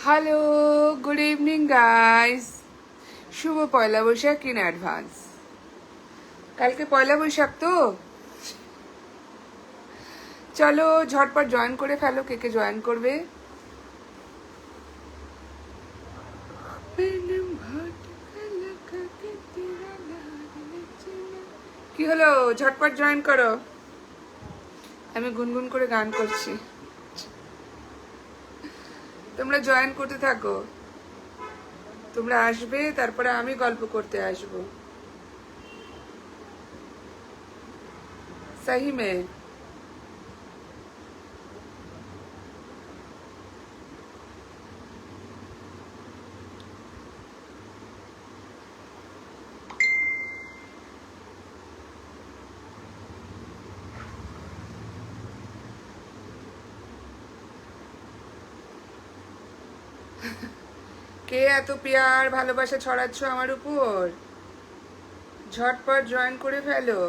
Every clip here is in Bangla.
Hello, good evening guys. শুভ পয়লা বৈশাখ ইন অ্যাডভান্স। কালকে পয়লা বৈশাখ তো চলো ঝটপট জয়েন করে ফেলো। কে কে জয়েন করবে? কি হলো, ঝটপট জয়েন করো। আমি গুনগুন করে গান করছি, তোমরা জয়েন করতে থাকো। তোমরা আসবে, তারপরে আমি গল্প করতে আসবো। सही में কে এত পিয়ার ভালোবাসা ছড়াচ্ছ আমার উপর? ঝটপট জয়েন করে ফেলো।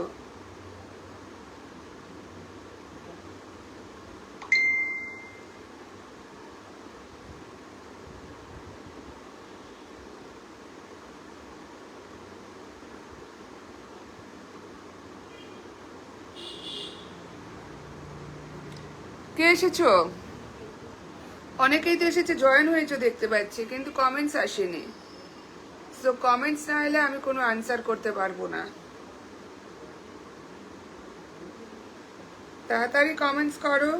কে এসেছো? অনেকেই তো এসেছে, জয়েন হয়েছে দেখতে পাচ্ছি, কিন্তু কমেন্টস আসেনি। সো কমেন্টস না এলে আমি কোনো আনসার করতে পারবো না। তাড়াতাড়ি কমেন্টস করো।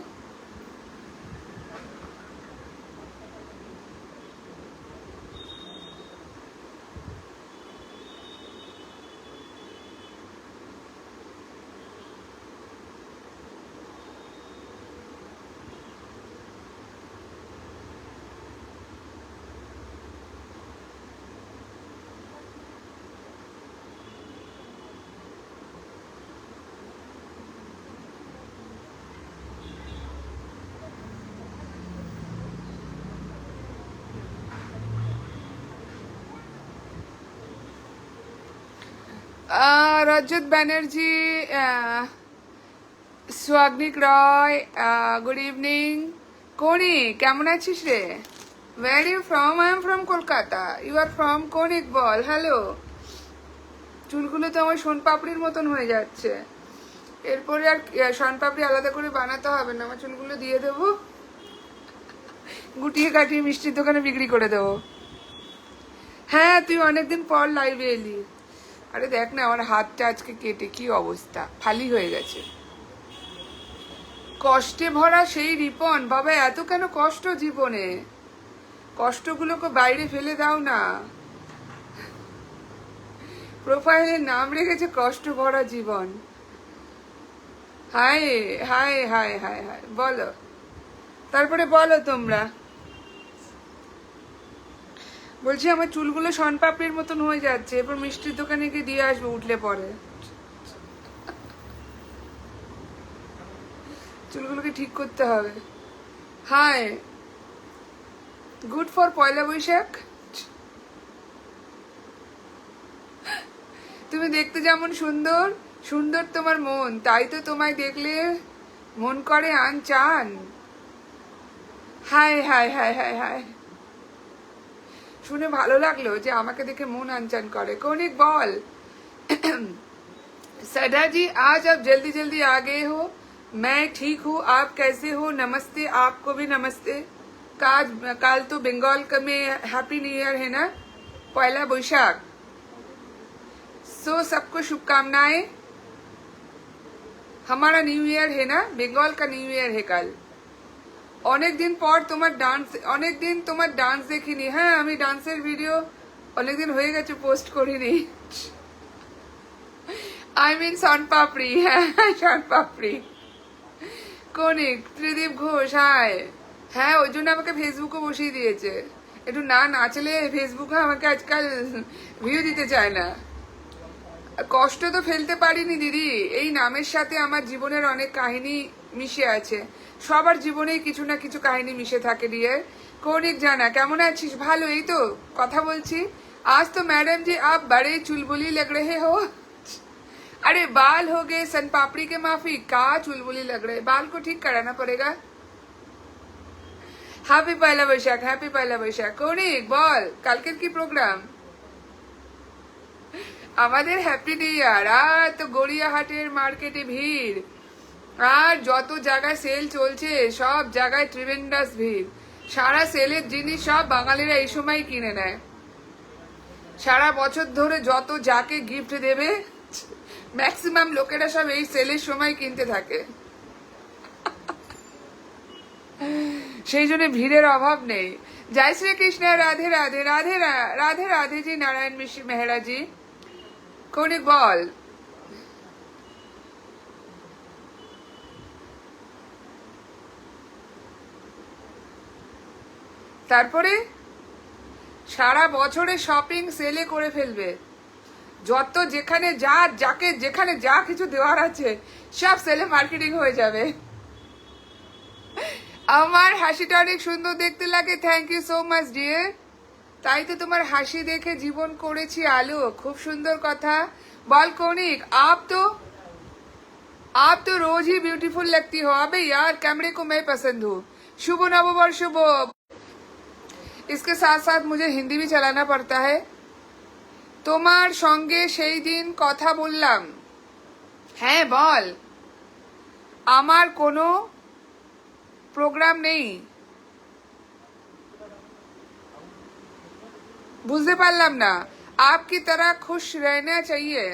Rajat Banerjee, Swagnik Roy, good evening. কোনি, কেমন আছিস রে? Where you from? I am from Kolkata. You are from Konik, বল হ্যালো। চুলগুলো তো আমার সোনপাপড়ির মতন হয়ে যাচ্ছে। এরপরে আর সোনপাপড়ি আলাদা করে বানাতে হবে না, আমার চুলগুলো দিয়ে দেবো, গুটিয়ে কাটিয়ে মিষ্টির দোকানে বিক্রি করে দেবো। হ্যাঁ, তুই অনেকদিন পর লাইভে এলি। আরে দেখ না, আমার হাতটা আজকে কেটে কি অবস্থা, ফালি হয়ে গেছে। কষ্টে ভরা সেই রিপন, বাবা এত কেন কষ্ট জীবনে? কষ্টগুলোকে বাইরে ফেলে দাও না। প্রোফাইলের নাম রেখেছে কষ্ট ভরা জীবন। হায় হায় হায় হায় হায়, বলো তারপরে, বলো তোমরা। বলছি আমার চুলগুলো শনপাপড়ির মতন হয়ে যাচ্ছে, এরপর মিষ্টির দোকানে গিয়ে দিয়ে আসবো উঠলে পরে। চুলগুলোকে ঠিক করতে হবে। হায়, গুড ফর পয়লা বৈশাখ। তুমি দেখতে যেমন সুন্দর, সুন্দর তোমার মন, তাই তো তোমায় দেখলে মন করে আনচান। হায় হায় হায় হায় হায়, শুনে ভালো লাগলো যে আমাকে দেখে মন আনচান করে। কৌনিক বল। सदा जी, आज आप जल्दी जल्दी आ गए हो। मैं ठीक हूँ, आप कैसे हो? नमस्ते, आपको भी नमस्ते। काल तो बंगाल में हैप्पी न्यू ईयर है ना, पहला बैशाख। सो सबको शुभकामनाएं। हमारा न्यू ईयर है ना, बंगाल का न्यू ईयर है कल। অনেক দিন পর তোমার ডান্স, অনেক দিন তোমার ডান্স দেখিনি। হ্যাঁ, আমি ডান্সের ভিডিও অনেকদিন হয়ে গেছে পোস্ট করিনি। আই মিন শনপাপড়ি, হ্যাঁ শনপাপড়ি। কনিক, ত্রিদীপ ঘোষ, হায়। হ্যাঁ, ওই জন্য আমাকে ফেসবুকে বসিয়ে দিয়েছে। একটু না নাচলে ফেসবুকে আমাকে আজকাল ভিউ দিতে চায় না। কষ্ট তো ফেলতে পারিনি দিদি, এই নামের সাথে আমার জীবনের অনেক কাহিনী মিশে আছে। সবার জীবনেই কিছু না কিছু কাহিনী মিশে থাকে ডিয়ার। কৌনিক জানা, কেমন আছিস? ভালো, এই তো কথা বলছি। आज तो मैडम जी आप बड़े चुलबुली लग रहे हो। अरे बाल हो गए सन पापड़ी के माफी, का चुलबुली लग रहे, बाल को ठीक कराना पड़ेगा। হ্যাপি পয়লা বৈশাখ, হ্যাপি পয়লা বৈশাখ। কৌনিক বল কালকের কি প্রোগ্রাম? আমাদের হ্যাপি নিউ ইয়ার। আর তো গড়িয়াহাটের মার্কেটে ভিড়, আর যত জায়গায় সেল চলছে সব জায়গায় ট্রিমেন্ডাস ভিড়। সারা সেলের জিনিস সব বাঙালিরা এই সময় কিনে নেয়। সারা বছর ধরে যত যাকে গিফট দেবে ম্যাক্সিমাম লোকেরা সব এই সেলের সময় কিনতে থাকে, সেই জন্য ভিড়ের অভাব নেই। জয় শ্রী কৃষ্ণ, রাধে রাধে, রাধে রাধে রাধে জি, নারায়ণ মিশ্র মেহরা জি। কৌনিক বল। তারপরে সারা বছরে শপিং সেলে করে ফেলবে, যত যেখানে যা যাকে যেখানে যা কিছু দেওয়ার আছে সব সেলে মার্কেটিং হয়ে যাবে। আমার হাসিটা অনেক সুন্দর দেখতে লাগে, thank you so much dear. তাই তো তোমার হাসি দেখে জীবন করেছি আলো, খুব সুন্দর কথা। বল কৌনিক, आप तो रोज ही ब्यूटीफुल लगती हो। अबे यार कैमरे को मैं पसंद हूँ। शुभ नववर्ष शुभ। इसके साथ साथ मुझे हिंदी भी चलाना पड़ता है। তোমার সঙ্গে সেই দিন কথা বললাম। হ্যাঁ বল। আমার কোনো প্রোগ্রাম নেই। বুঝতে পারলাম না। आपकी तरह खुश रहना चाहिए।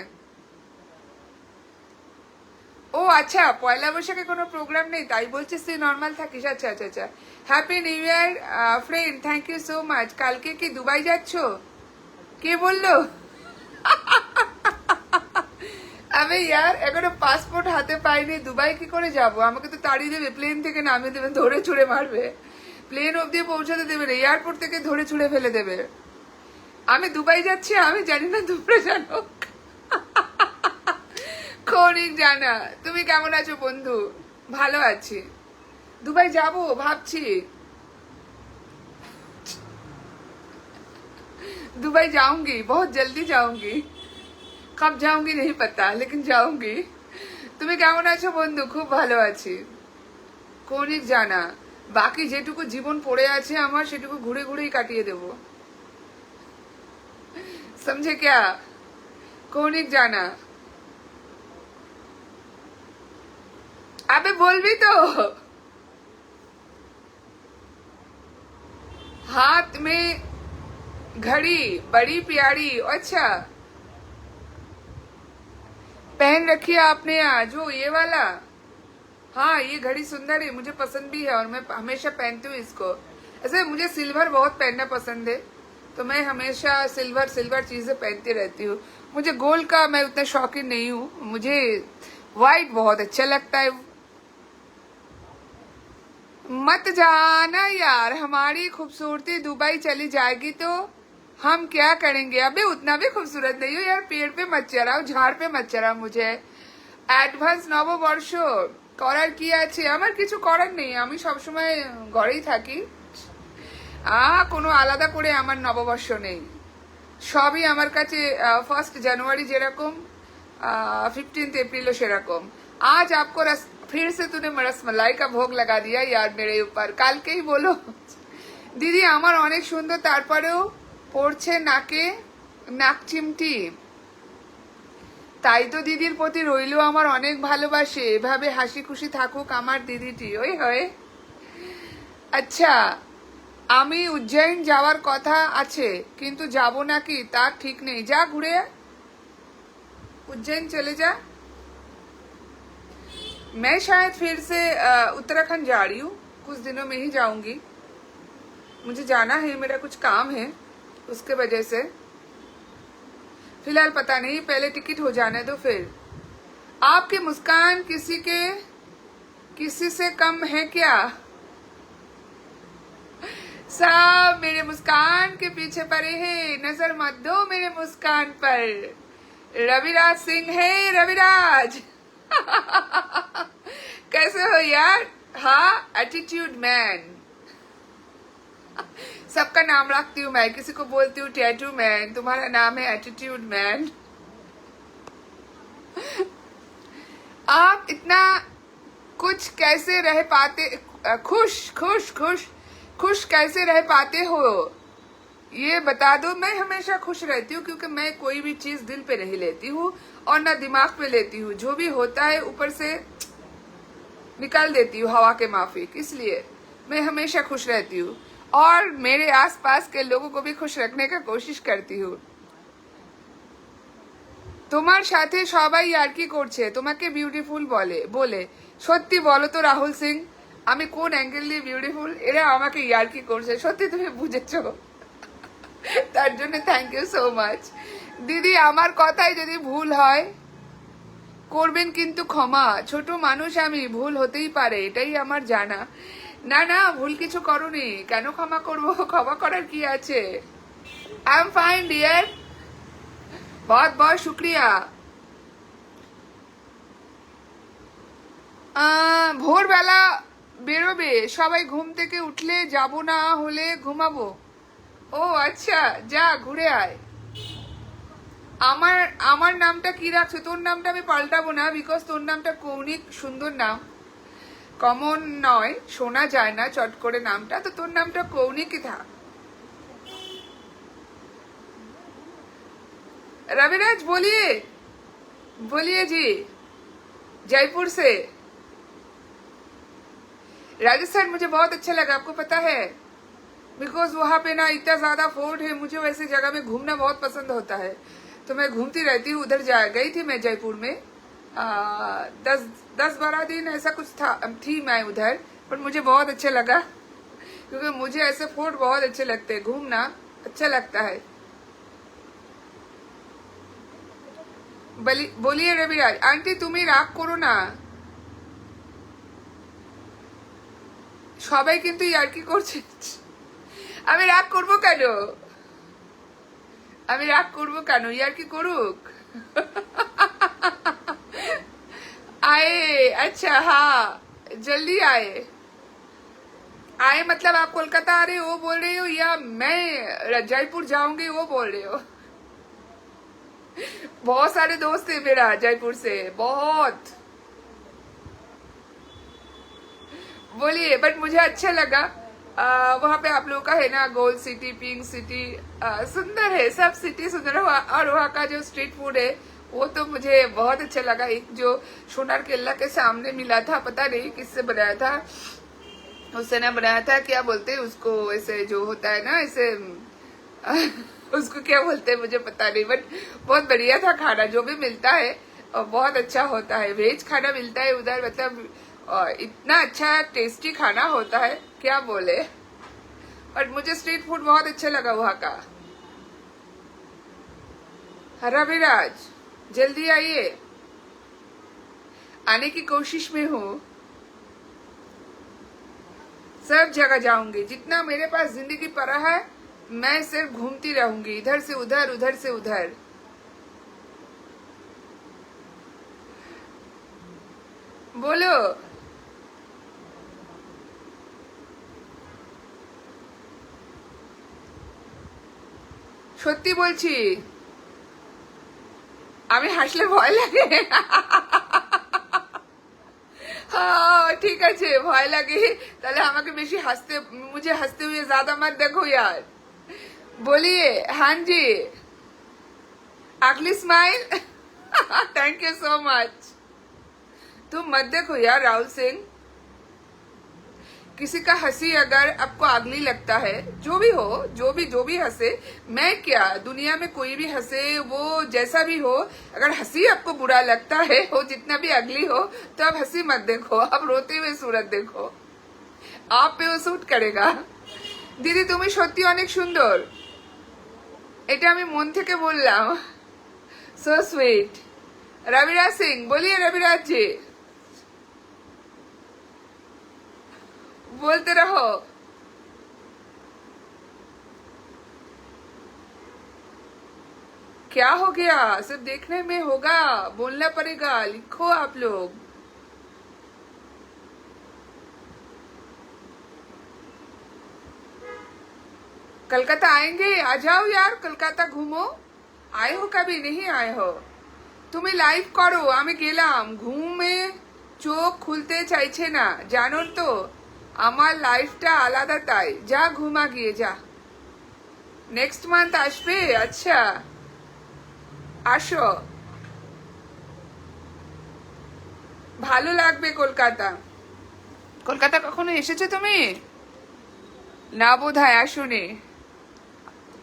ও আচ্ছা, পয়লা বৈশাখে কোনো প্রোগ্রাম নেই তাই বলছিস তুই নর্মাল থাকিস। আচ্ছা আচ্ছা আচ্ছা, happy new year friend, thank you so much. কালকে কি দুবাই যাচ্ছ? কে বললো? আমি ইয়ার এখনো পাসপোর্ট হাতে পাইনি, দুবাই কি করে যাব? আমাকে তো তাড়িয়ে দেবে, প্লেন থেকে নামিয়ে দেবে, ধরে ছুড়ে মারবে, প্লেন অব্দি পৌঁছাতে দেবে না, এয়ারপোর্ট থেকে ধরে ছুড়ে ফেলে দেবে। আমি দুবাই যাচ্ছি, আমি জানি না তোমরা জানো। কৌনিক জানা। তুমি কেমন আছো বন্ধু? ভালো আছি। দুবাই যাব ভাবছি, दुबई जाऊंगी, बहुत जल्दी जाऊंगी। कब जाऊंगी नहीं पता, लेकिन जाऊंगी। তুমি কেমন আছো বন্ধু? খুব ভালো আছি। কৌনিক জানা। বাকি যেটুকু জীবন পড়ে আছে আমার সেটুকু ঘুরে ঘুরেই কাটিয়ে দেব, समझे क्या? কৌনিক জানা। अबे बोल भी तो। हाथ में घड़ी बड़ी प्यारी, अच्छा पहन रखी है आपने आज वो ये वाला? हाँ ये घड़ी सुंदर है, मुझे पसंद भी है और मैं हमेशा पहनती हूँ इसको। ऐसे मुझे सिल्वर बहुत पहनना पसंद है, तो मैं हमेशा सिल्वर चीजें पहनती रहती हूँ। मुझे गोल्ड का मैं उतना शौकीन नहीं हूँ, मुझे व्हाइट बहुत अच्छा लगता है। मत जाना यार, हमारी खूबसूरती दुबई चली जाएगी तो हम क्या करेंगे? अबे उतना भी खूबसूरत नहीं हो यार, पेड़ पे मत चढ़ाओ, झाड़ पे मत चढ़ाओ मुझे। অ্যাডভান্স নববর্ষ করার কি আছে? আমার কিছু করার নেই, আমি সবসময় ঘরেই থাকি। কোনো আলাদা করে আমার নববর্ষ নেই, সবই আমার কাছে 1 জানুয়ারি যেরকম 15 এপ্রিলও সেরকম। आज आपको फिर से तूने रसमलाई का भोग लगा दिया यार मेरे ऊपर, কালকেই বলো। দিদি আমার অনেক সুন্দর, তারপরেও পড়ছে নাকে নাক চিমটি। তাই তো দিদির প্রতি রইল আমার অনেক ভালোবাসে, এভাবে হাসি খুশি থাকুক আমার দিদিটি। ওই হয়। আচ্ছা আমি উজ্জয়ন যাওয়ার কথা আছে, কিন্তু যাব নাকি তা ঠিক নেই। যা ঘুরে उज्जैन चले जा। मैं शायद फिर से उत्तराखंड जा रही हूँ, कुछ दिनों में ही जाऊंगी, मुझे जाना है, मेरा कुछ काम है उसके वजह से। फिलहाल पता नहीं, पहले टिकट हो जाने दो फिर। आपकी मुस्कान किसी से कम है क्या? सब मेरे मुस्कान के पीछे पड़े हैं, नजर मत दो मेरे मुस्कान पर। रविराज सिंह है, रविराज। कैसे हो यार? हाँ एटीट्यूड मैन, सबका नाम रखती हूँ मैं, किसी को बोलती हूँ टैटू मैन, तुम्हारा नाम है एटीट्यूड मैन। आप इतना कुछ कैसे रह पाते? खुश खुश खुश खुश कैसे रह पाते हो ये बता दो। मैं हमेशा खुश रहती हूँ क्योंकि मैं कोई भी चीज दिल पे नहीं लेती हूँ और ना दिमाग पे लेती हूँ। जो भी होता है ऊपर से निकाल देती हूँ हवा के माफिक, इसलिए मैं हमेशा खुश रहती हूँ और मेरे आसपास के लोगों को भी खुश रखने का कोशिश करती हूँ। তোমার সাথে সবাই ইয়ার্কি করছে, তোমাকে বিউটিফুল বলে সত্যি বলো তো রাহুল সিং, আমি কোন অ্যাঙ্গেল দিয়ে বিউটিফুল? এরা আমাকে ইয়ার্কি করছে, সত্যি তুমি বুঝেছো? তার জন্য থ্যাংক ইউ সো মাচ দিদি। আমার কথাই যদি ভুল হয় করবেন কিন্তু ক্ষমা, ছোট মানুষ আমি, ভুল হতেই পারে, এটাই আমার জানা। না না, ভুল কিছু করোনি, কেন ক্ষমা করবো? ক্ষমা করার কি আছে? আই এম ফাইন ডিয়ার, बहुत बहुत शुक्रिया। ভোরবেলা বেরোবে সবাই, ঘুম থেকে উঠলে যাব, না হলে ঘুমাবো। ও আচ্ছা, যা ঘুরে আয়। আমার আমার নামটা কি রাখছো? তোর নামটা আমি পাল্টাবো না, বিকজ তোর নামটা কৌণিক, সুন্দর নাম, কমন নয়, শোনা যায় না চট করে নামটা, তো তোর নামটা কৌণিকই থাক। रविराज बोलिए, बोलिए जी। जयपुर से राजस्थान मुझे बहुत अच्छा लगा, आपको पता है, बिकॉज वहां पे ना इतना ज्यादा फोर्ट है, मुझे वैसे जगह में घूमना बहुत पसंद होता है, तो मैं घूमती रहती हूँ। उधर गई थी मैं जयपुर में 10-12 दिन ऐसा कुछ थी मैं उधर, पर मुझे बहुत अच्छा लगा क्योंकि मुझे ऐसे फोर्ट बहुत अच्छे लगते हैं, घूमना अच्छा लगता है। বলিয়ে রবিরাজ আন্টি তুমি রাগ করো না, সবাই কিন্তু ইয়ার্কি করছে। আমি রাগ করবো কেন? আমি রাগ করবো কেন? ইয়ার্কি করুক। आए, अच्छा हाँ, जल्दी आए। आए मतलब आप कोलकाता आ रहे हो वो बोल रही हो, या मैं जयपुर जाऊंगी वो बोल रहे हो? बहुत सारे दोस्त थे मेरा जयपुर से, बहुत। बोलिए, बट मुझे अच्छा लगा वहां पे आप लोगों का है ना, गोल्ड सिटी, पिंक सिटी, सुंदर है, सब सिटी सुंदर है। और वहाँ का जो स्ट्रीट फूड है वो तो मुझे बहुत अच्छा लगा। एक जो सोनार केला के सामने मिला था, पता नहीं किससे बनाया था, उससे ना बनाया था, क्या बोलते हैं उसको, ऐसे जो होता है ना, ऐसे उसको क्या बोलते हैं मुझे पता नहीं, बट बहुत बढ़िया था खाना, जो भी मिलता है और बहुत अच्छा होता है। वेज खाना मिलता है उधर, मतलब इतना अच्छा टेस्टी खाना होता है, क्या बोले। बट मुझे स्ट्रीट फूड बहुत अच्छा लगा वहाँ का। रविराज जल्दी आइए, आने की कोशिश में हूँ, सब जगह जाऊंगी, जितना मेरे पास जिंदगी पड़ा है मैं सिर्फ घूमती रहूंगी, इधर से उधर, उधर से उधर। बोलो। সত্যি বলছি, আমি হাসলে ভয় লাগে। ঠিক আছে, ভয় লাগে তাহলে আমাকে বেশি হাসতে, मुझे हंसते हुए ज्यादा मत देखो यार। बोलिए हाँ जी, अगली smile. Thank you so much. तुम मत देखो यार राहुल सिंह, किसी का हंसी अगर आपको अगली लगता है, जो भी हो, जो भी हंसे, मैं क्या, दुनिया में कोई भी हंसे, वो जैसा भी हो, अगर हंसी आपको बुरा लगता है, वो जितना भी अगली हो, तो आप हंसी मत देखो, आप रोते हुए सूरत देखो, आप पे वो सूट करेगा। দিদি তুমি সত্যি অনেক সুন্দর, এটা আমি মন থেকে বললাম। So sweet. रविराज सिंह, बोलिए रविराज जी, बोलते रहो। क्या हो गया? सिर्फ देखने में होगा, बोलना पड़ेगा, लिखो आप लोग। कलकत्ता आएंगे? आ जाओ यार, कलकत्ता घूमो। आए हो कभी? नहीं आए हो? তুমি লাইভ করো, আমি গেলাম, ঘুমে চোখ খুলতে চাইছে না, জানো তো আমার লাইফটা আলাদা, তাই যা ঘুমা গিয়ে যা। নেক্সট মান্থ আসবে? আচ্ছা আসো, ভালো লাগবে কলকাতা। কলকাতা কখনো এসেছো তুমি? না বোধহয় আসোনি।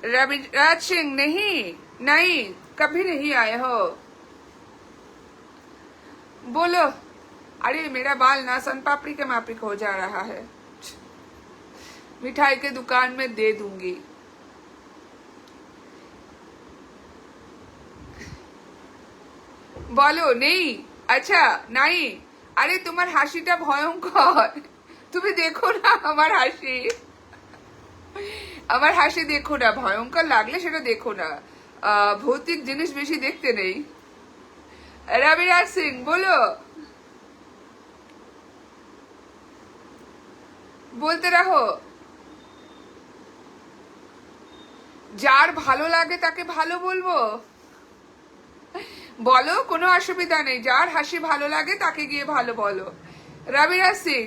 रविराज सिंह नहीं, नहीं कभी नहीं आए हो। बोलो। अरे मेरा बाल ना सन पापड़ी के मापिक हो जा रहा है, मिठाई के दुकान में दे दूंगी। बोलो नहीं, अच्छा नहीं। अरे तुम्हार হাসিটা ভয়ঙ্কর, তুমি দেখো না আমার হাসি, আমার হাসি দেখো না, ভয়ঙ্কর লাগলে সেটা দেখো না, ভৌতিক জিনিস বেশি দেখতে নেই। রবিরাজ সিং বলো, বলতে রাখো। যার ভালো লাগে তাকে ভালো বলবো, বলো, কোনো অসুবিধা নেই। যার হাসি ভালো লাগে তাকে গিয়ে ভালো বলো। রবিরাজ সিং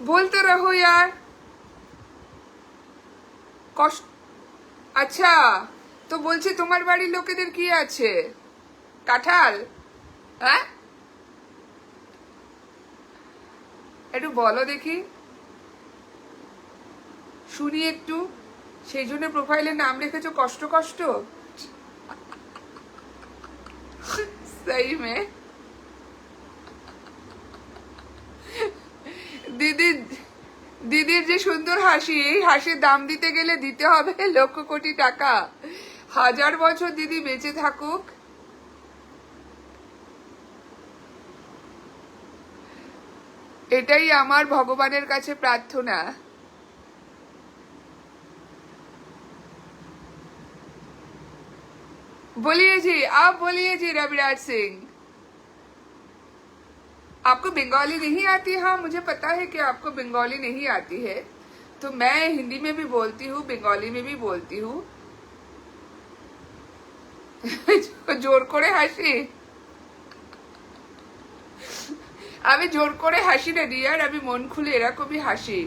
বলতে রহো यार। কষ্ট, আচ্ছা তো বলছি তোমার বাড়ির লোকেদের কি আছে? কাঁঠাল? হ্যাঁ একটু বলো দেখি, শুনি একটু। সেই জন্য প্রোফাইলের নাম রেখেছো কষ্ট কষ্ট। সহি মে দিদি, দিদির যে সুন্দর হাসি, এই হাসির দাম দিতে গেলে দিতে হবে লক্ষ কোটি টাকা। 1000 বছর দিদি বেঁচে থাকুক। এটাই আমার ভগবানের কাছে প্রার্থনা। बोलिए जी, आप बोलिए जी रविराज सिंह। आपको बंगाली नहीं आती? हाँ मुझे पता है कि आपको बंगाली नहीं आती है, तो मैं हिंदी में भी बोलती हूँ, बंगाली में भी बोलती हूँ। জোর করে হাসি, আমি জোর করে হাসি না ডিয়ার, আমি মন খুলে এরকমই হাসি,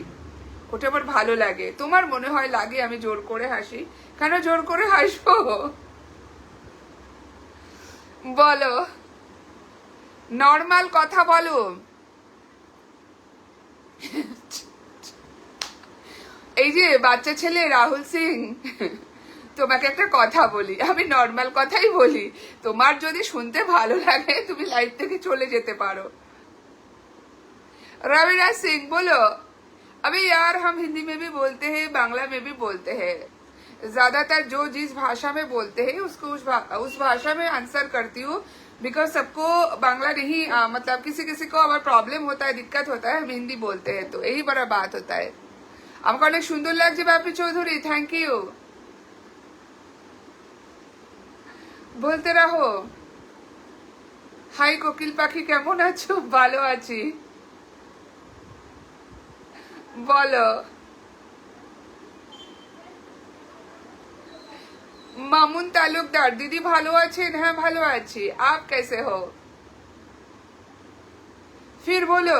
ওটা আমার ভালো লাগে। তোমার মনে হয় লাগে আমি জোর করে হাসি, কেন জোর করে হাসবো? বলো, নর্মাল কথা বলো। এই যে বাচ্চা ছেলে রাহুল সিং, তোমাকে একটা কথা বলি, আমি নর্মাল কথাই বলি, তোমার যদি শুনতে ভালো লাগে তুমি লাইভ থেকে চলে যেতে পারো। रविराज सिंह बोलो। अभी यार हम हिंदी में भी बोलते हैं, बांग्ला में भी बोलते हैं, ज्यादातर जो जिस भाषा में बोलते हैं उसको उस भाषा में आंसर करती हूँ, बिकॉज सबको बांग्ला नहीं मतलब किसी किसी को अगर प्रॉब्लम होता है, दिक्कत होता है, हम हिंदी बोलते हैं, तो यही बड़ा बात होता है। আমাকে অনেক সুন্দর লাগছে বাপি চৌধুরী, থ্যাংক ইউ। বলতে রাখো। হাই কোকিল পাখি, কেমন আছো? ভালো আছি, বলো। মামুন তালুকদার, দিদি ভালো আছেন? হ্যাঁ ভালো আছি, आप कैसे हो? फिर बोलो।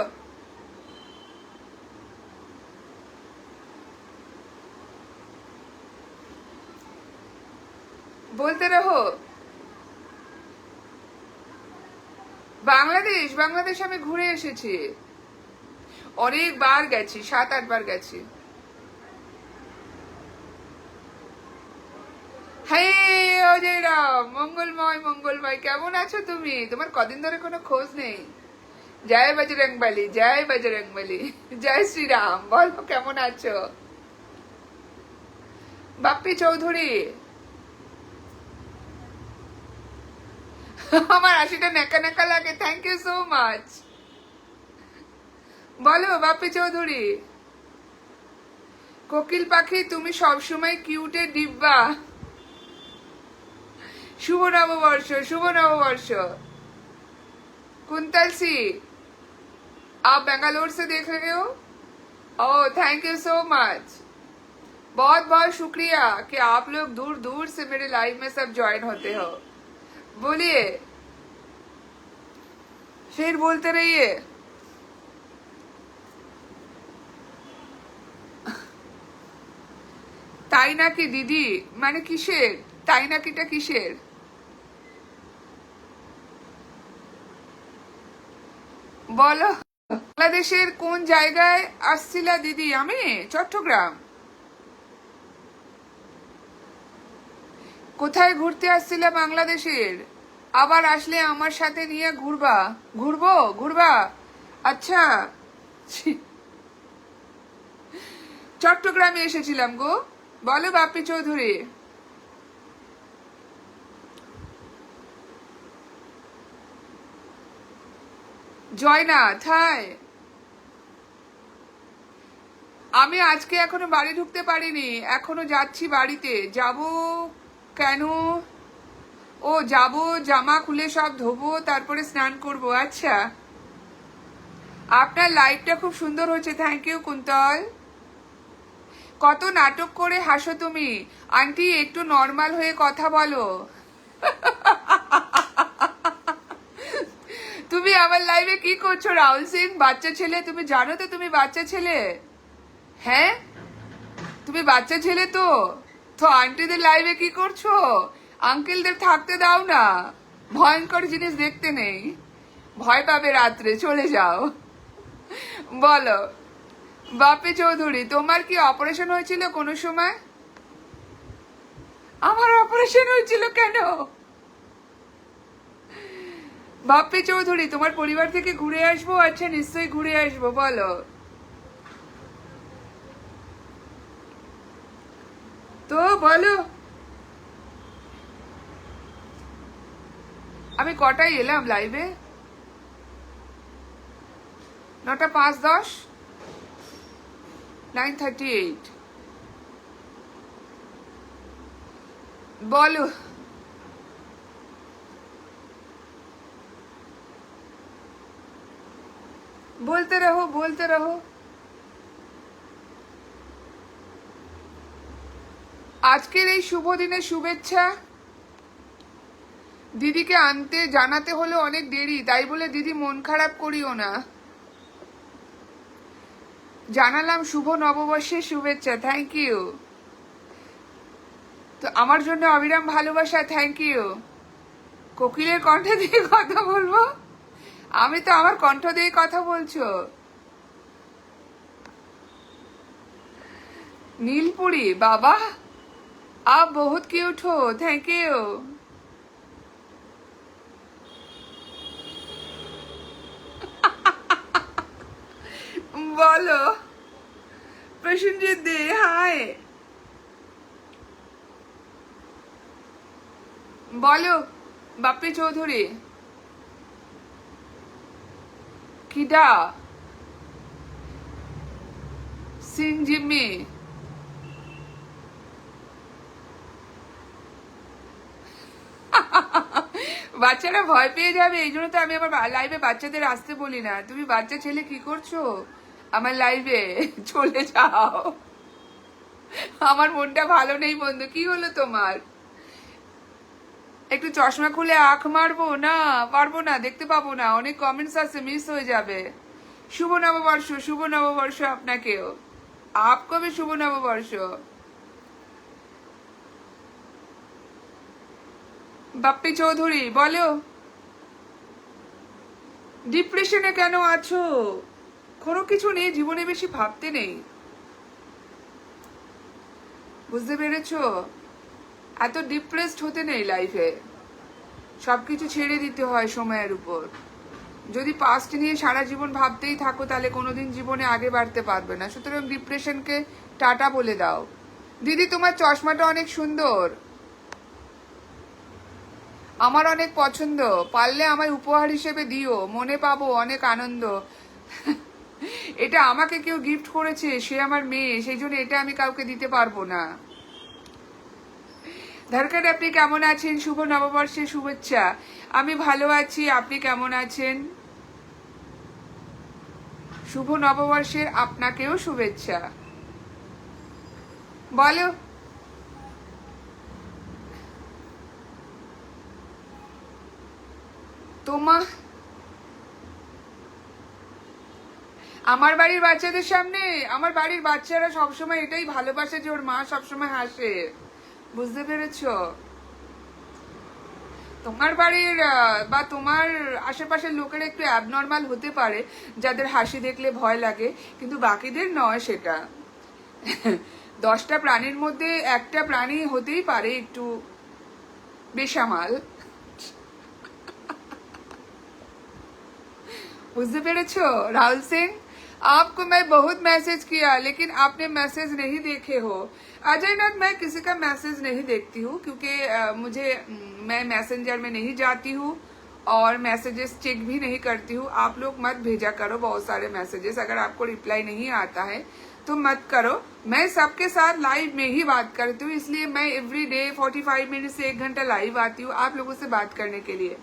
বলতে রহো। বাংলাদেশ, বাংলাদেশ আমি ঘুরে এসেছি, অনেকবার গেছি, 7-8 বার গেছি। হ্যাঁ অজয় রাম, মঙ্গলময় মঙ্গলময়, কেমন আছো তুমি? তোমার কদিন ধরে কোনো খোঁজ নেই। জয় বজরংবলী, জয় বজরংবলী, জয় শ্রীরাম। বলো কেমন আছো? বাপ্পি চৌধুরী, আমার হাসিটা নেকা নেকা লাগে, থ্যাংক ইউ সো মাচ। বলো বাপ্পি চৌধুরী। কোকিল পাখি তুমি সবসময় কিউটে ডিব্বা। শুভ নববর্ষ, শুভ নববর্ষ। कुंतल सी, आप बेंगलोर से देख रहे हो? Oh thank you so much, बहुत बहुत शुक्रिया कि आप लोग दूर दूर से मेरे लाइव में सब ज्वाइन होते हो। बोलिए। फिर बोलते रहिए। তাই নাকি দিদি? মানে কিসের তাই নাকিটা কিসের? বলো। বাংলাদেশের কোন জায়গায় আসছিলা দিদি? আমি চট্টগ্রাম। কোথায় ঘুরতে আসছিলা বাংলাদেশের? আবার আসলে আমার সাথে নিয়ে ঘুরবা? ঘুরবা? আচ্ছা। ছি, চট্টগ্রামে এসেছিলাম গো। বলো বাপ্পি চৌধুরী। জয়নাথ, হাই। আমি আজকে এখনো বাড়ি ঢুকতে পারিনি, এখনো যাচ্ছি বাড়িতে। যাব কেন? ও যাব, জামা খুলে সব ধোবো, তারপরে স্নান করব। আচ্ছা, আপনার লাইভটা খুব সুন্দর হচ্ছে, থ্যাংক ইউ কুন্তল। কত নাটক করে হাসো তুমি। আন্টি একটু নর্মাল হয়ে কথা বলো। তুমি আমার লাইভে কি করছো রাহুল সিং? বাচ্চা ছেলে, তুমি জানো তো তুমি বাচ্চা ছেলে? হ্যাঁ, তুমি বাচ্চা ছেলে তো। তো আন্টিদের লাইভে কি করছো? আঙ্কেলদের থাকতে দাও না, ভয়ঙ্কর জিনিস দেখতে নেই, ভয় পাবে রাত্রে, চলে যাও। বলো বাপি চৌধুরী, তোমার কি অপারেশন হয়েছিল কোনো সময়? আমার অপারেশন হয়েছিল কেন? বাপ্পি চৌধুরী, তোমার পরিবার থেকে ঘুরে আসবো? আচ্ছা, নিশ্চয়ই ঘুরে আসবো। বলো তো, বলো। আমি কটায় এলাম লাইভে? 9:05, 9:38। বলো। বলতে রহো, বলতে রহো। আজকের এই শুভ দিনে শুভেচ্ছা। দিদিকে আনতে জানাতে হলো অনেক দেরি, তাই বলে দিদি মন খারাপ করিও না। জানালাম শুভ নববর্ষের শুভেচ্ছা, থ্যাংক ইউ। তো আমার জন্য অবিরাম ভালোবাসা, থ্যাংক ইউ। কোকিলের কণ্ঠ দিয়ে কথা বলবো? আমি তো আমার কণ্ঠ দিয়ে কথা বলছো। নীলপুরি, বাবা आप बहुत क्यूट हो, थैंक यू। বলো প্রসেনজিৎ দে, হাই। বলো বাপ্পি চৌধুরী। কিডা? সিং জিম্মি। বাচ্চারা ভয় পেয়ে যাবে, এই জন্য তো আমি আমার লাইভে বাচ্চাদের আসতে বলি না। তুমি বাচ্চা ছেলে কি করছো আমার লাইভে? চলে যাও, আমার মনটা ভালো নেই বন্ধু। কি হলো তোমার? একটু চশমা খুলে আঁখ মারবো? না, পারবো না, দেখতে পাবো না, অনেক কমেন্টস আছে, মিস হয়ে যাবে। শুভ নববর্ষ, শুভ নববর্ষ আপনাকেও। আপকো ভি শুভ নববর্ষ। বাপ্পি চৌধুরী, বলো ডিপ্রেশনে কেন আছো? কোনো কিছু নেই, জীবনে বেশি ভাবতে নেই, বুঝতে পেরেছো? এত ডিপ্রেসড হতে নেই লাইফে, সবকিছু ছেড়ে দিতে হয় সময়ের উপর। যদি পাস্ট নিয়ে সারা জীবন ভাবতেই থাকো তাহলে কোনোদিন জীবনে আগে বাড়তে পারবে না। সুতরাং ডিপ্রেশনকে টাটা বলে দাও। দিদি তোমার চশমাটা অনেক সুন্দর, আমার অনেক পছন্দ, পারলে আমায় উপহার হিসেবে দিও, মনে পাবো অনেক আনন্দ। এটা আমাকে কেউ গিফট করেছে, সে আমার মেয়ে, সেই জন্য এটা আমি কাউকে দিতে পারবো না। ধরকার, আপনি কেমন আছেন? শুভ নববর্ষের শুভেচ্ছা। আমি ভালো আছি, আপনি কেমন আছেন? শুভ নববর্ষের আপনাকেও শুভেচ্ছা। বলো তোমা আমার বাড়ির বাচ্চাদের সামনে আমার বাড়ির বাচ্চারা সবসময় এটাই ভালোবাসে যে ওর মা সবসময় হাসে, বুঝতে পেরেছো? তোমার বাড়ির বা তোমার আশেপাশের লোকেরা একটু অ্যাবনর্মাল হতে পারে, যাদের হাসি দেখলে ভয় লাগে, কিন্তু বাকিদের নয় সেটা। 10টা প্রাণীর মধ্যে একটা প্রাণী হতেই পারে একটু বেসামাল, बुझते पेरेछो? राहुल सिंह, आपको मैं बहुत मैसेज किया लेकिन आपने मैसेज नहीं देखे हो। अजय नाथ, मैं किसी का मैसेज नहीं देखती हूँ क्योंकि मैं मैसेंजर में नहीं जाती हूँ और मैसेजेस चेक भी नहीं करती हूँ। आप लोग मत भेजा करो बहुत सारे मैसेजेस, अगर आपको रिप्लाई नहीं आता है तो मत करो। मैं सबके साथ लाइव में ही बात करती हूँ, इसलिए मैं एवरी डे 45 मिनट से 1 घंटा लाइव आती हूँ आप लोगों से बात करने के लिए।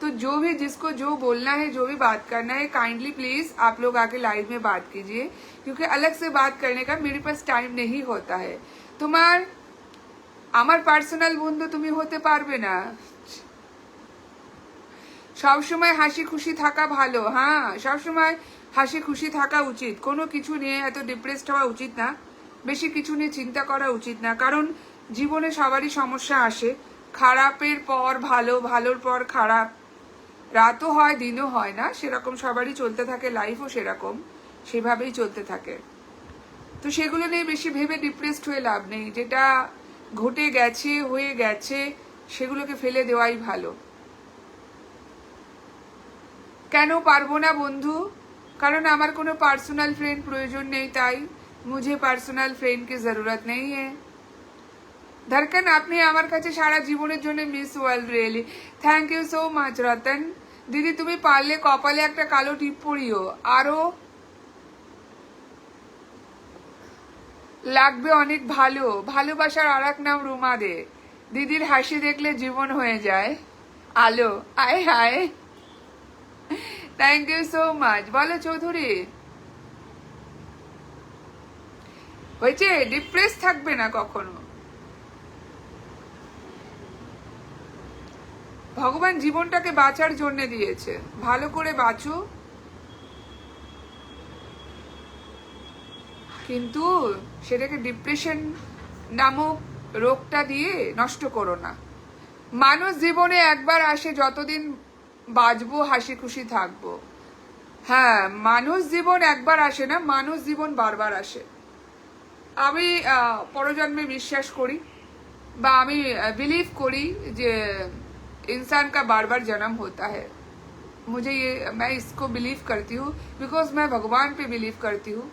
तो जो भी जिसको जो बोलना है, जो भी बात करना है, काइंडली प्लीज आप लोग आके लाइव में बात कीजिए, क्योंकि अलग से बात करने का मेरे पास टाइम नहीं होता है। তোমার আমার পার্সোনাল বন্ধু তুমি হতে পারবে না। সব সময় হাসি খুশি থাকা ভালো, হ্যাঁ সব সময় হাসি খুশি থাকা উচিত, কোনো কিছু নিয়ে এত ডিপ্রেসড হওয়া উচিত না, বেশি কিছু নিয়ে চিন্তা করা উচিত না, কারণ জীবনে সবারই সমস্যা আসে, খারাপের পর ভালো, ভালোর পর খারাপ, রাতও হয় দিনও হয় না, সেরকম সবারই চলতে থাকে, লাইফও সেরকম সেভাবেই চলতে থাকে। তো সেগুলো নিয়ে বেশি ভেবে ডিপ্রেসড হয়ে লাভ নেই, যেটা ঘটে গেছে হয়ে গেছে সেগুলোকে ফেলে দেওয়াই ভালো। কেন পারবো না বন্ধু? কারণ আমার কোনো পার্সোনাল ফ্রেন্ড প্রয়োজন নেই, তাই মুঝে পার্সোনাল ফ্রেন্ড কি জরুরত নেই হ্যাঁ। ধরকন, আপনি আমার কাছে সারা জীবনের জন্য miss world, really thank you so much Ratan দিদি। তুমি পারলে কপালে একটা কালো টিপ পরিও, আরো লাগবে অনেক ভালো। ভালোবাসার আর এক নাম রুমা দে। দিদির হাসি দেখলে জীবন হয়ে যায় আলো। আয় হায়, থ্যাংক ইউ সো মাচ। বলো চৌধুরী, হয়েছে? ডিপ্রেস থাকবে না কখনো। ভগবান জীবনটাকে বাঁচার জন্য দিয়েছে, ভালো করে বাঁচো, কিন্তু সেটাকে ডিপ্রেশন নামক রোগটা দিয়ে নষ্ট করো না। মানুষ জীবনে একবার আসে, যতদিন বাঁচবো হাসি খুশি থাকবো। হ্যাঁ, মানুষ জীবন একবার আসে না, মানুষ জীবন বারবার আসে। আমি পরজন্মে বিশ্বাস করি বা আমি बिलीव करी যে इंसान का बार बार जन्म होता है। मुझे ये, मैं इसको बिलीव करती हूँ बिकॉज मैं भगवान पे बिलीव करती हूँ,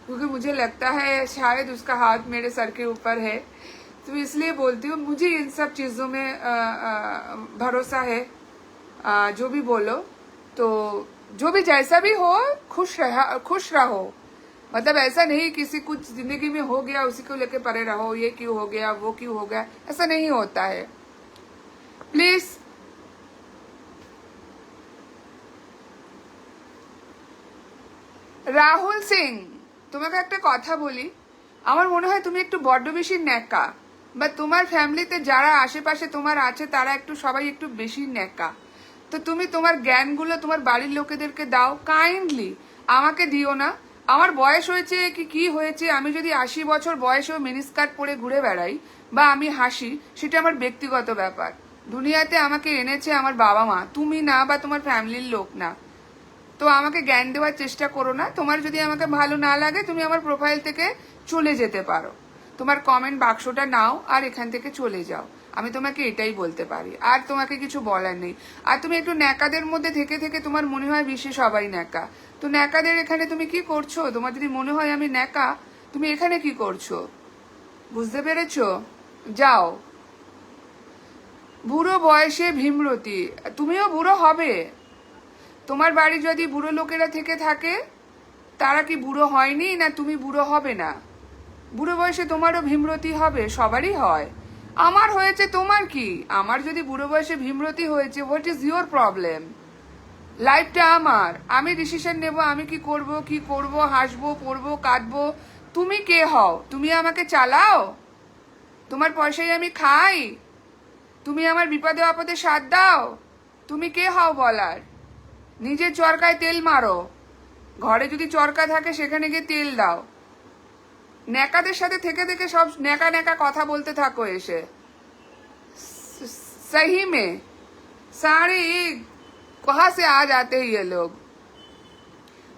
क्योंकि मुझे लगता है शायद उसका हाथ मेरे सर के ऊपर है, तो इसलिए बोलती हूँ। मुझे इन सब चीज़ों में भरोसा है। जो भी बोलो, तो जो भी जैसा भी हो, खुश रहो। मतलब ऐसा नहीं किसी कुछ जिंदगी में हो गया उसी को लेके परे रहो, ये क्यों हो गया वो क्यों हो गया, ऐसा नहीं होता है प्लीज। রাহুল সিং, তোমাকে একটা কথা বলি, আমার মনে হয় তুমি একটু বড্ড বেশি ন্যাকা, বা তোমার ফ্যামিলিতে যারা আশেপাশে তোমার আছে তারা একটু সবাই একটু বেশি ন্যাকা। তো তুমি তোমার জ্ঞানগুলো তোমার বাড়ির লোকেদেরকে দাও, কাইন্ডলি আমাকে দিও না। আমার বয়স হয়েছে কি হয়েছে, আমি যদি 80 বছর বয়সেও মিনিস্কার্ট পরে ঘুরে বেড়াই বা আমি হাসি, সেটা আমার ব্যক্তিগত ব্যাপার। দুনিয়াতে আমাকে এনেছে আমার বাবা মা, তুমি না, বা তোমার ফ্যামিলির লোক না। তো আমাকে জ্ঞান দেওয়ার চেষ্টা করো না। তোমার যদি আমাকে ভালো না লাগে, তুমি আমার প্রোফাইল থেকে চলে যেতে পারো, তোমার কমেন্ট বাক্সটা নাও আর এখান থেকে চলে যাও। আমি তোমাকে এটাই বলতে পারি, আর তোমাকে কিছু বলার নেই। আর তুমি একটু ন্যাকাদের মধ্যে থেকে থেকে তোমার মনে হয় বিশ্বে সবাই ন্যাকা, তো ন্যাকাদের এখানে তুমি কি করছো? তোমার যদি মনে হয় আমি ন্যাকা, তুমি এখানে কি করছো? বুঝতে পেরেছো? যাও। বুড়ো বয়সে ভীমরতি, তুমিও বুড়ো হবে। তোমার বাড়ি যদি বুড়ো লোকেরা থেকে থাকে, তারা কি বুড়ো হয়নি, না তুমি বুড়ো হবে না? বুড়ো বয়সে তোমারও ভীমরতি হবে, সবারই হয়। আমার হয়েছে, তোমার কি? আমার যদি বুড়ো বয়সে ভীমরতি হয়েছে, হোয়াট ইজ ইউর প্রবলেম? লাইফটা আমার, আমি ডিসিশন নেব আমি কি করব, হাসবো, পড়বো, কাঁদবো। তুমি কে হও? তুমি আমাকে চালাও? তোমার পয়সায় আমি খাই? তুমি আমার বিপদে আপদে সাথ দাও? তুমি কে হও বলার? নিজের চরকায় তেল মারো, ঘরে যদি চরকা থাকে সেখানে গিয়ে তেল দাও। ন্যাকাদের সাথে থেকে থেকে সব ন্যাকা ন্যাকা কথা বলতে থাকো এসে। सही में सारे कहाँ से आ जाते हैं ये लोग।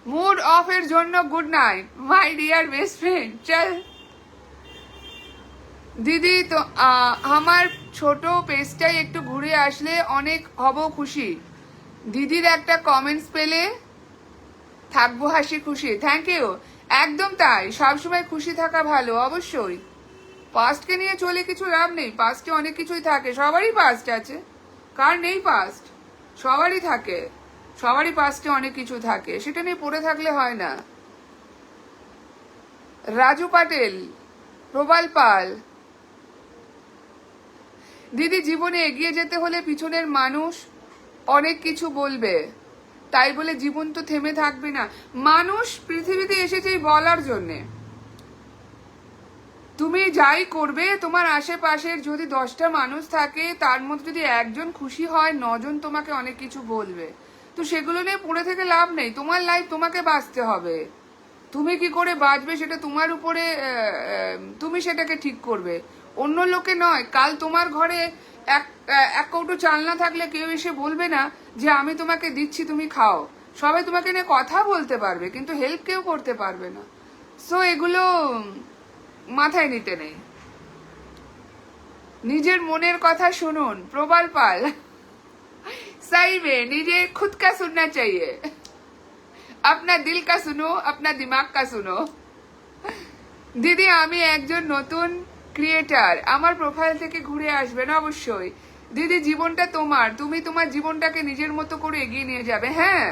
मूड ऑफ এর জন্য good night my dear best friend. চল দিদি, তো আমার ছোট পেজটাই একটু ঘুরে আসলে অনেক হব খুশি। দিদির একটা কমেন্টস পেলে থাকবো হাসি খুশি। Thank you. একদম তাই, সবসময় খুশি থাকা ভালো অবশ্যই। পাস্টকে নিয়ে চলে কিছু লাভ নেই, পাস্টে অনেক কিছুই থাকে, সবারই পাস্ট আছে, কার নেই পাস্ট? সবারই থাকে, সবারই পাস্টে অনেক কিছু থাকে, সেটা নিয়ে পড়ে থাকলে হয় না। রাজু পাটেল, প্রবাল পাল, দিদি জীবনে এগিয়ে যেতে হলে পিছনের মানুষ অনেক কিছু বলবে, তাই বলে জীবন তো থেমে থাকবে না। মানুষ পৃথিবীতে এসেছে বলার জন্যে। তুমি যাই করবে, তোমার আশেপাশের যদি 10টা মানুষ থাকে, তার মধ্যে যদি একজন খুশি হয়, 9জন তোমাকে অনেক কিছু বলবে। তো সেগুলো নিয়ে পড়ে থেকে লাভ নেই। তোমার লাইফ তোমাকে বাঁচতে হবে। তুমি কি করে বাঁচবে সেটা তোমার উপরে, তুমি সেটাকে ঠিক করবে, অন্য লোকে নয়। কাল তোমার ঘরে এক কৌটো চাল না থাকলে কেউ এসে বলবে না যে আমি তোমাকে দিচ্ছি তুমি খাও। সবাই তোমাকে নিয়ে কথা বলতে পারবে, কিন্তু হেল্প কেউ করতে পারবে না। সো এগুলো মাথায় নিতে নেই। নিজের মনের কথা শুনুন। প্রবাল পাল, सही में নিজে खुद का सुनना चाहिए, अपना दिल का सुनो, अपना दिमाग का सुनो। দিদি আমি একজন নতুন ক্রিয়েটার, আমার প্রোফাইল থেকে ঘুরে আসবেন অবশ্যই। দিদি জীবনটা তোমার, তুমি তোমার জীবনটাকে নিজের মতো করে এগিয়ে নিয়ে যাবে। হ্যাঁ,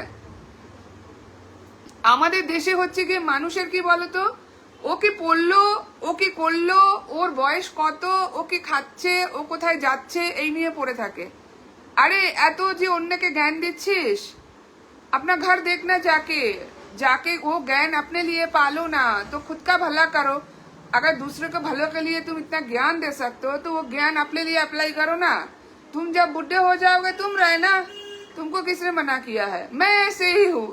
আমাদের দেশে হচ্ছে গিয়ে মানুষের কি বলতো, ও কি পড়লো, ও কি করলো, ওর বয়স কত, ও কি খাচ্ছে, ও কোথায় যাচ্ছে, এই নিয়ে পড়ে থাকে। আরে এত যে অন্যকে জ্ঞান দিচ্ছিস, अपना घर देखना जाके, जाके वो ज्ञान अपने लिए पालो ना, तो खुद का भला करो। अगर दूसरे को भले के लिए तुम इतना ज्ञान दे सकते हो, तो वो ज्ञान अपने लिए अप्लाई करो ना। तुम जब बुढ़े हो जाओगे तुम रहना, तुमको किसने मना किया है? मैं ऐसे ही हूँ।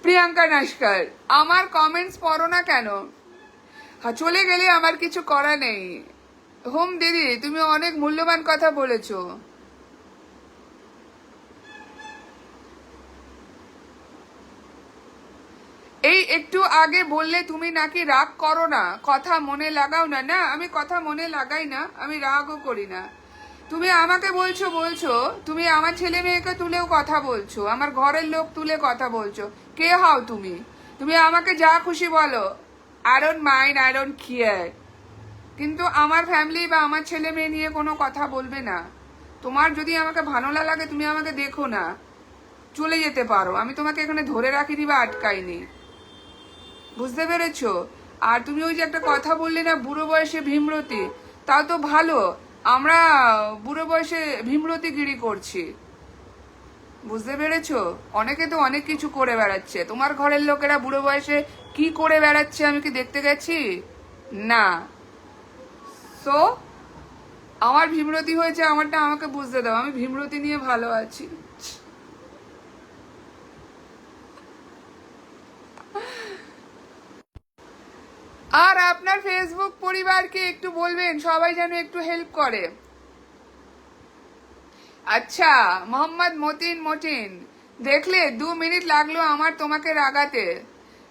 প্রিয়াঙ্কা নস্কর, আমার কমেন্টস পড়ো না কেন? হ্যাঁ, চলে গেলে আমার কিছু করা নেই। হোম দিদি, তুমি অনেক মূল্যবান কথা বলেছো। এই একটু আগে বললে তুমি নাকি রাগ করো না, কথা মনে লাগাও না। না, আমি কথা মনে লাগাই না, আমি রাগও করি না। তুমি আমাকে বলছো, তুমি আমার ছেলে মেয়েকে তুলেও কথা বলছো, আমার ঘরের লোক তুলে কথা বলছো। কে হও তুমি? তুমি আমাকে যা খুশি বলো, I don't mind, I don't care. কিন্তু আমার ফ্যামিলি বা আমার ছেলে মেয়ে নিয়ে কোনো কথা বলবে না। তোমার যদি আমাকে ভালো না লাগে, তুমি আমাকে দেখো না, চলে যেতে পারো। আমি তোমাকে এখানে ধরে রাখিনি বা আটকাইনি, বুঝতে পেরেছো? আর তুমি ওই যে একটা কথা বললে না, বুড়ো বয়সে ভীমরতি, তাও তো ভালো। আমরা বুড়ো বয়সে ভীমরতি গিরি করছি, বুঝতে পেরেছো? অনেকে তো অনেক কিছু করে বেড়াচ্ছে। তোমার ঘরের লোকেরা বুড়ো বয়সে কি করে বেড়াচ্ছে আমি কি দেখতে গেছি? না। সো আমার ভীমরতি হয়েছে, আমারটা আমাকে বুঝতে দাও। আমি ভীমরতি নিয়ে ভালো আছি। আর আপনার ফেসবুক পরিবারকে একটু বলবেন সবাই যেন একটু হেল্প করে। আচ্ছা, মোহাম্মদ মতিন, দেখলে 2 মিনিট লাগলো আমার তোমাকে রাগাতে।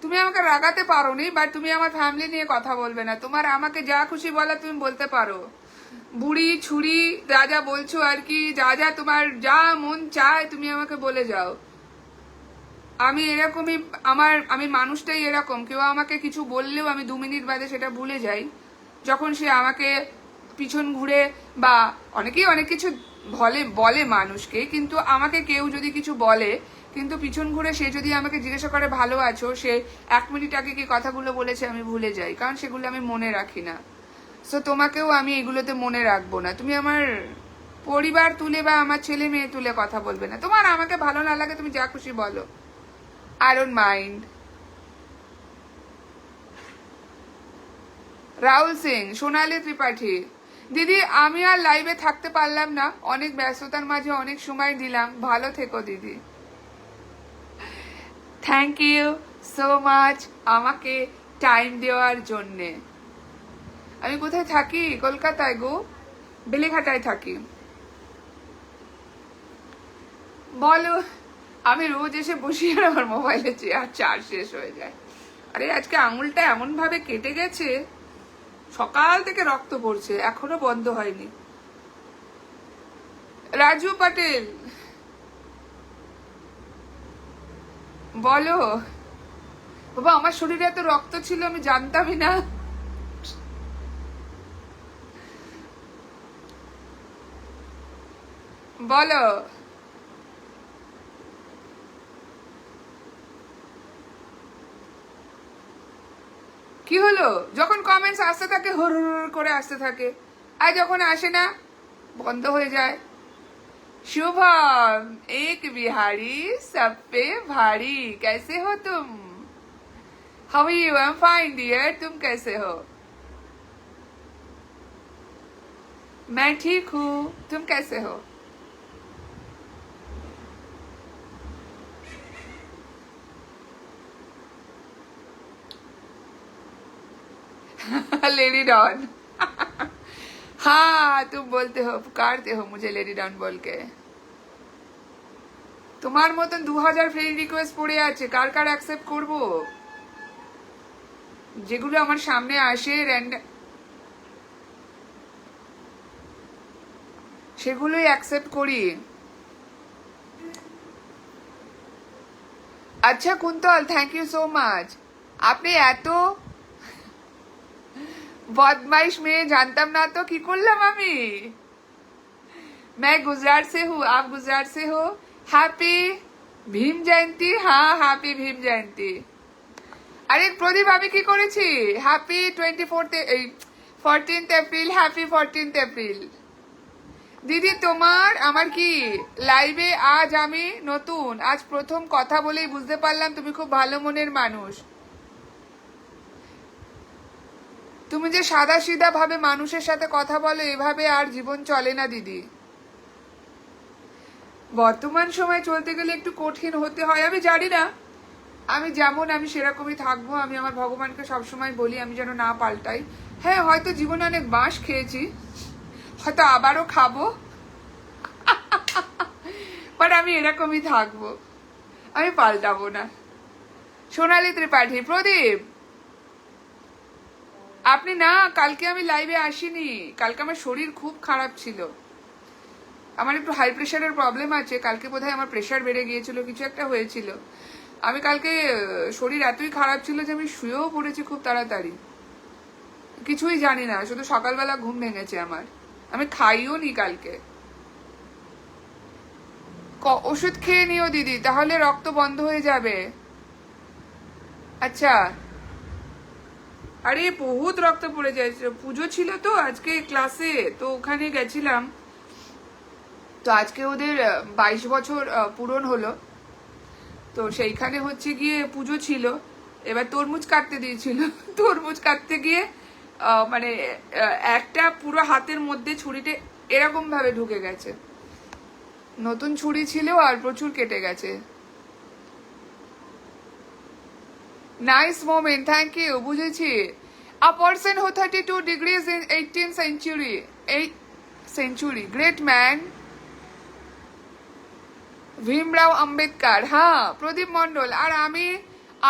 তুমি আমাকে রাগাতে পারোনি, বাট তুমি আমার ফ্যামিলি নিয়ে কথা বলবে না। তোমার আমাকে যা খুশি বলা তুমি বলতে পারো, বুড়ি ছুরি যা যা বলছো আর কি, যা যা তোমার যা মন চায় তুমি আমাকে বলে যাও। আমি এরকমই, আমি মানুষটাই এরকম। কেউ আমাকে কিছু বললেও আমি 2 মিনিট বাদে সেটা ভুলে যাই। যখন সে আমাকে পিছন ঘুরে, বা অনেকেই অনেক কিছু বলে মানুষকে, কিন্তু আমাকে কেউ যদি কিছু বলে, কিন্তু পিছন ঘুরে সে যদি আমাকে জিজ্ঞাসা করে ভালো আছো, সে 1 মিনিট আগে কি কথাগুলো বলেছে আমি ভুলে যাই, কারণ সেগুলো আমি মনে রাখি না। সো তোমাকেও আমি এগুলোতে মনে রাখবো না। তুমি আমার পরিবার তুলে বা আমার ছেলে মেয়ে তুলে কথা বলবে না। তোমার আমাকে ভালো না লাগে তুমি যা খুশি বলো, I don't mind. Rahul Singh, সোনালী ত্রিপাঠী, দিদি আমি আর লাইভে থাকতে পারলাম না, অনেক ব্যস্ততার মাঝে অনেক সময় দিলাম। ভালো থেকো দিদি। থ্যাংক ইউ সো মাচ আমাকে টাইম দেওয়ার জন্যে। আমি কোথায় থাকি? কলকাতায় গো, বেলেঘাটায় থাকি। বলো। আমি রোজ এসে বসি আর আমার মোবাইলে চার্জ শেষ হয়ে যায়। আরে আজকে আঙুলটা এমন ভাবে কেটে গেছে, সকাল থেকে রক্ত পড়ছে, এখনো বন্ধ হয়নি। রাজু পাটেল বলো। বাবা আমার শরীরে এত রক্ত ছিল আমি জানতামই না। বলো। কি হলো? যখন কমেন্টস আসতে থাকে হুর হুর করে আসতে থাকে, আর যখন আসে না বন্ধ হয়ে যায়। शुभम एक बिहारी सब पे भारी, कैसे हो तुम? How are you? I am fine dear, तुम कैसे हो? मैं ठीक हूँ, तुम कैसे हो? Lady don. हाँ तुम बोलते हो, पुकारते हो मुझे लेडी डॉन बोल के। তোমার মতন 2000 ফ্রেন্ড রিকোয়েস্ট পড়ে আছে, কার কার অ্যাকসেপ্ট করব? যেগুলো আমার সামনে আসে সেগুলোই অ্যাকসেপ্ট করি। আচ্ছা Kuntal, thank you so much. আপনি এত বদমাইশ মেয়ে জানতাম না তো, কি করলাম আমি? मैं गुजरात से हूँ, आप गुजरात से हो। हैप्पी ভীম জয়ন্তী। হ্যাঁ হ্যাপি ভীম জয়ন্তী। আরে প্রদীপ আমি কি করেছি? Happy 14th April, happy 14th April. দিদি তোমার আমার কি লাইভে আজ আমি নতুন, আজ প্রথম কথা বলেই বুঝতে পারলাম তুমি খুব ভালো মনের মানুষ। তুমি যে সাদা সিধা ভাবে মানুষের সাথে কথা বলো, এভাবে আর জীবন চলে না দিদি। বর্তমান সময় চলতে গেলে একটু কঠিন হতে হয়, আমি জানি না। আমি যেমন আমি সেরকমই থাকবো। আমি আমার ভগবানকে সবসময় বলি আমি যেন না পাল্টাই। হ্যাঁ হয়তো জীবনে অনেক বাঁশ খেয়েছি, হয়তো আবারও খাবো, বাট আমি এরকমই থাকবো, আমি পাল্টাবো না। সোনালী ত্রিপাঠী, প্রদীপ আপনি না, কালকে আমি লাইভে আসিনি, কালকে আমার শরীর খুব খারাপ ছিল। আমার একটু হাই প্রেশারের প্রবলেম আছে, কালকে বোধহয় আমার প্রেশার বেড়ে গিয়েছিল, কিছু একটা হয়েছিল। আমি কালকে শরীর এতই খারাপ ছিল যে আমি শুয়েও পড়েছি খুব তাড়াতাড়ি, কিছুই জানি না, শুধু সকালবেলা ঘুম ভেঙেছে আমার। আমি খাইও নি কালকে। ওষুধ খেয়ে নিও দিদি, তাহলে রক্ত বন্ধ হয়ে যাবে। আচ্ছা। আরে বহুত রক্ত পড়ে যায়, পুজো ছিল তো আজকে ক্লাসে, তো ওখানে গেছিলাম। তো আজকে ওদের 22 বছর পূরণ হলো, তো সেইখানে হচ্ছে গিয়ে পুজো ছিল। এবার তরমুজ কাটতে দিয়েছিল, তরমুজ কাটতে গিয়ে মানে একটা পুরো হাতের মধ্যে ছুরিতে এরকম ভাবে ঢুকে গেছে। নতুন ছুরি ছিল আর প্রচুর কেটে গেছে। Nice moment, thank you. বুঝেছি। A person who 32 degrees in 18th century, great man Bhimrao Ambedkar. হ্যাঁ প্রদীপ মন্ডল। আর আমি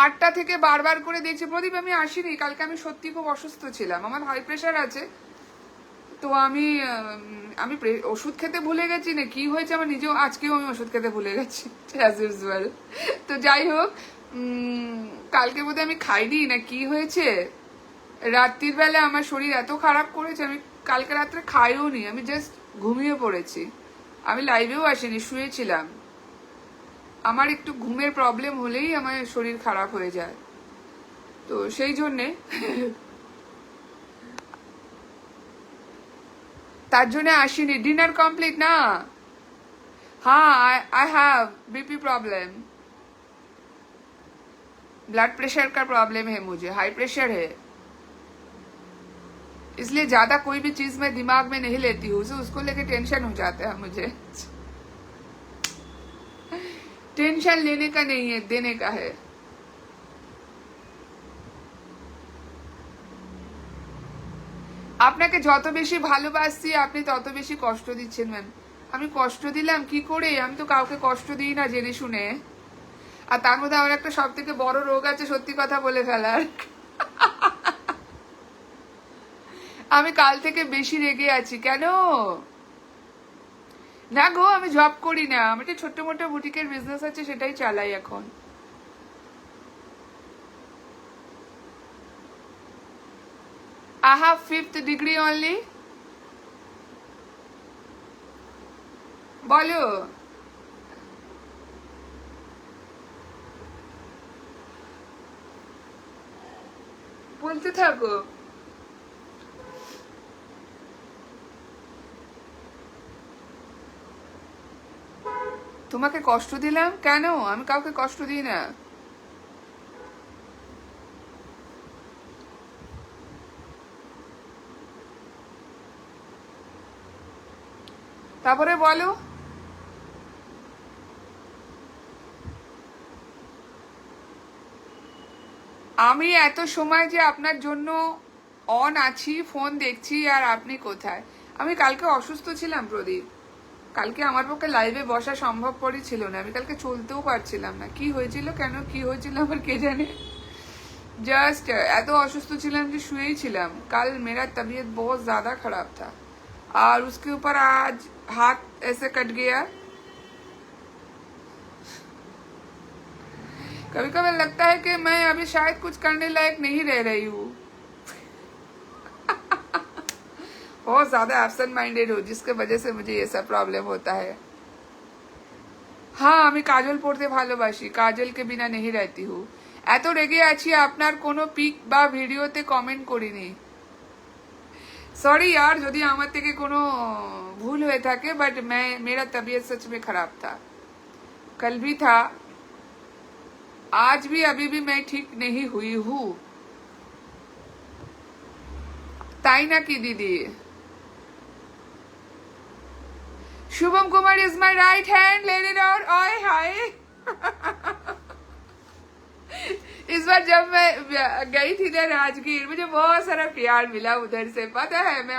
8টা থেকে বারবার করে দেখছি। প্রদীপ আমি আসিনি কালকে, আমি সত্যি খুব অসুস্থ ছিলাম, আমার হাই প্রেশার আছে। তো আমি ওষুধ খেতে ভুলে গেছি না কি হয়েছে আমার নিজেও, আজকেও আমি ওষুধ খেতে ভুলে গেছি অ্যাজ ইউজুয়াল। তো যাই হোক, কালকে বোধহয় আমি খাইনি না কি হয়েছে, রাত্রির বেলা আমার শরীর এত খারাপ করেছে, আমি কালকে রাত্রে খাইও নি, আমি জাস্ট ঘুমিয়ে পড়েছি। আমি লাইভেও আসিনি, শুয়েছিলাম। আমার একটু ঘুমের প্রবলেম হলেই আমার শরীর খারাপ হয়ে যায়, তো সেই জন্যে তার জন্য আসিনি। डिनर कंप्लीट ना? हाँ I have BP problem, blood pressure का प्रॉब्लम है मुझे, हाई प्रेशर है। इसलिए ज्यादा कोई भी चीज मैं दिमाग में नहीं लेती हूँ, उसको लेके टेंशन हो जाता है मुझे। टेंशन लेने का नहीं है, देने का है। আপনাকে যত বেশি ভালোবাসছি আপনি তত বেশি কষ্ট দিচ্ছেন ম্যাম। আমি কষ্ট দিলাম কি করে? আমি তো কাউকে কষ্ট দিই না জেনে শুনে। আর তার মধ্যে আমার একটা সব থেকে বড় রোগ আছে সত্যি কথা বলে ফেলার। আমি কাল থেকে বেশি রেগে আছি। কেন? না গো, আমি জব করি না, আমার একটা ছোট্ট মোটো বুটিকের বিজনেস আছে, সেটাই চালাই এখন। I have 5th degree only. বলো। বলতে থাকো। তোমাকে কষ্ট দিলাম কেন? আমি কাউকে কষ্ট দিই না। তারপরে বলো। আমি এত সময় যে আপনার জন্য অন আছি, ফোন দেখছি, আর আপনি কোথায়? আমি কালকে অসুস্থ ছিলাম প্রদীপ, কালকে আমার পক্ষে লাইভে বসা সম্ভবপরই ছিল না। আমি কালকে চলতেও পারছিলাম না। কি হয়েছিল, কেন কি হয়েছিল আমার কে জানে। জাস্ট এত অসুস্থ ছিলাম যে শুয়েই ছিলাম। কাল मेरा तबीयत बहुत ज्यादा खराब था और उसके ऊपर आज हाथ ऐसे कट गया। कभी कभी लगता है कि मैं अभी शायद कुछ करने लायक नहीं रह रही हूँ। बहुत ज्यादा एब्सेंट माइंडेड हूँ, जिसके वजह से मुझे ये सब प्रॉब्लम होता है। हाँ, আমি কাজল পড়তে ভালোবাসি, কাজলকে বিনা नहीं रहती हूँ। এত রেগে আছি আপনার কোনো পিক বা ভিডিওতে কমেন্ট করিনি। सॉरी यार যদি আমার থেকে কোনো ভুল হয়ে থাকে, बट मैं मेरा तबीयत सच में खराब था, कल भी था, आज भी, अभी भी मैं ठीक नहीं हुई हूँ। তাই নাকি দিদি? Shubham Kumar is my right hand, let it out. ओए हाय। इस बार जब मैं गई थी ना राजगीर, मुझे बहुत सारा प्यार मिला उधर से। पता है, मैं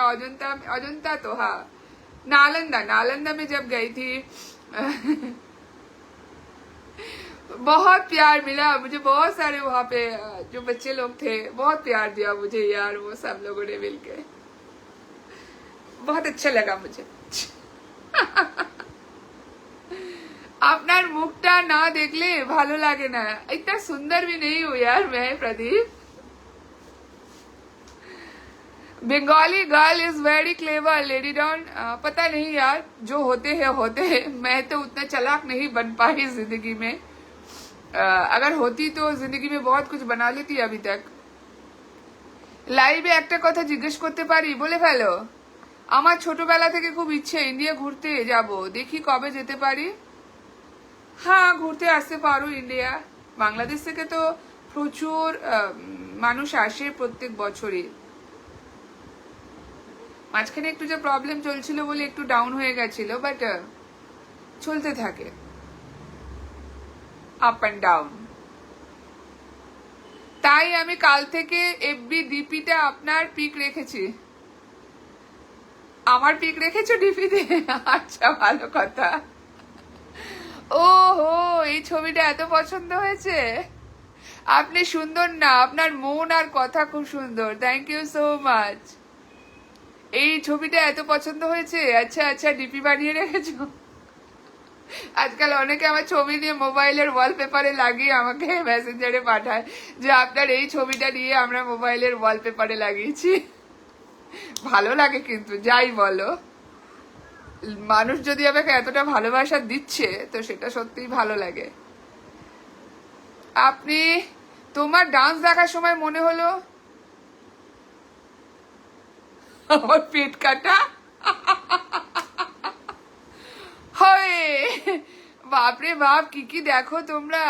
अजंता तो हाँ, नालंदा में जब गई थी बहुत प्यार मिला मुझे। बहुत सारे वहां पे जो बच्चे लोग थे, बहुत प्यार दिया मुझे यार, वो सब लोगों ने मिलके। बहुत अच्छा लगा मुझे। আপনার মুখটা না দেখলে ভালো লাগে না। इतना सुंदर भी नहीं हूँ यार मैं Pradeep. Bengali girl is very clever, lady don. पता नहीं यार, जो होते हैं। मैं तो उतना चालाक नहीं बन पाई जिंदगी में। अगर होती तो जिंदगी में बहुत कुछ बना लेती अभी तक। লাইভে একটা কথা জিজ্ঞেস করতে পারি? বলে ফেলো। আমার ছোটবেলা থেকে খুব ইচ্ছে ইন্ডিয়া ঘুরতে যাব, দেখি কবে যেতে পারি। হ্যাঁ, ঘুরতে আসতে পারো ইন্ডিয়া। বাংলাদেশ থেকে তো প্রচুর মানুষ আসে প্রত্যেক বছরই। মাঝখানে একটু যে প্রবলেম চলছিল বলে একটু ডাউন হয়ে গেছিল, বাট চলতে থাকে, আপ অ্যান্ড ডাউন। তাই আমি কাল থেকে এফবি ডিপিটা আপনার পিক রেখেছি। আমার পিক রেখেছো ডিপিতে? আচ্ছা, ভালো কথা। ও হো, এই ছবিটা এত পছন্দ হয়েছে। আপনি সুন্দর না, আপনার মন আর কথা খুব সুন্দর। Thank you so much. এই ছবিটা এত পছন্দ হয়েছে। আচ্ছা আচ্ছা, ডিপি বানিয়ে রেখেছো। আজকাল অনেকে আমার ছবি নিয়ে মোবাইলের ওয়ালপেপারে লাগিয়ে আমাকে মেসেঞ্জারে পাঠায় যে আপনার এই ছবিটা নিয়ে আমরা মোবাইলের ওয়ালপেপারে লাগিয়েছি। ভালো লাগে কিন্তু, যাই বলো, মানুষ যদি আমাকে এতটা ভালোবাসা দিচ্ছে তো সেটা সত্যিই ভালো লাগে। আপনি, তোমার ডান্স দেখার সময় মনে হলো আমার পেট কাটা। হয় বাপরে বাপ, কি কি দেখো তোমরা।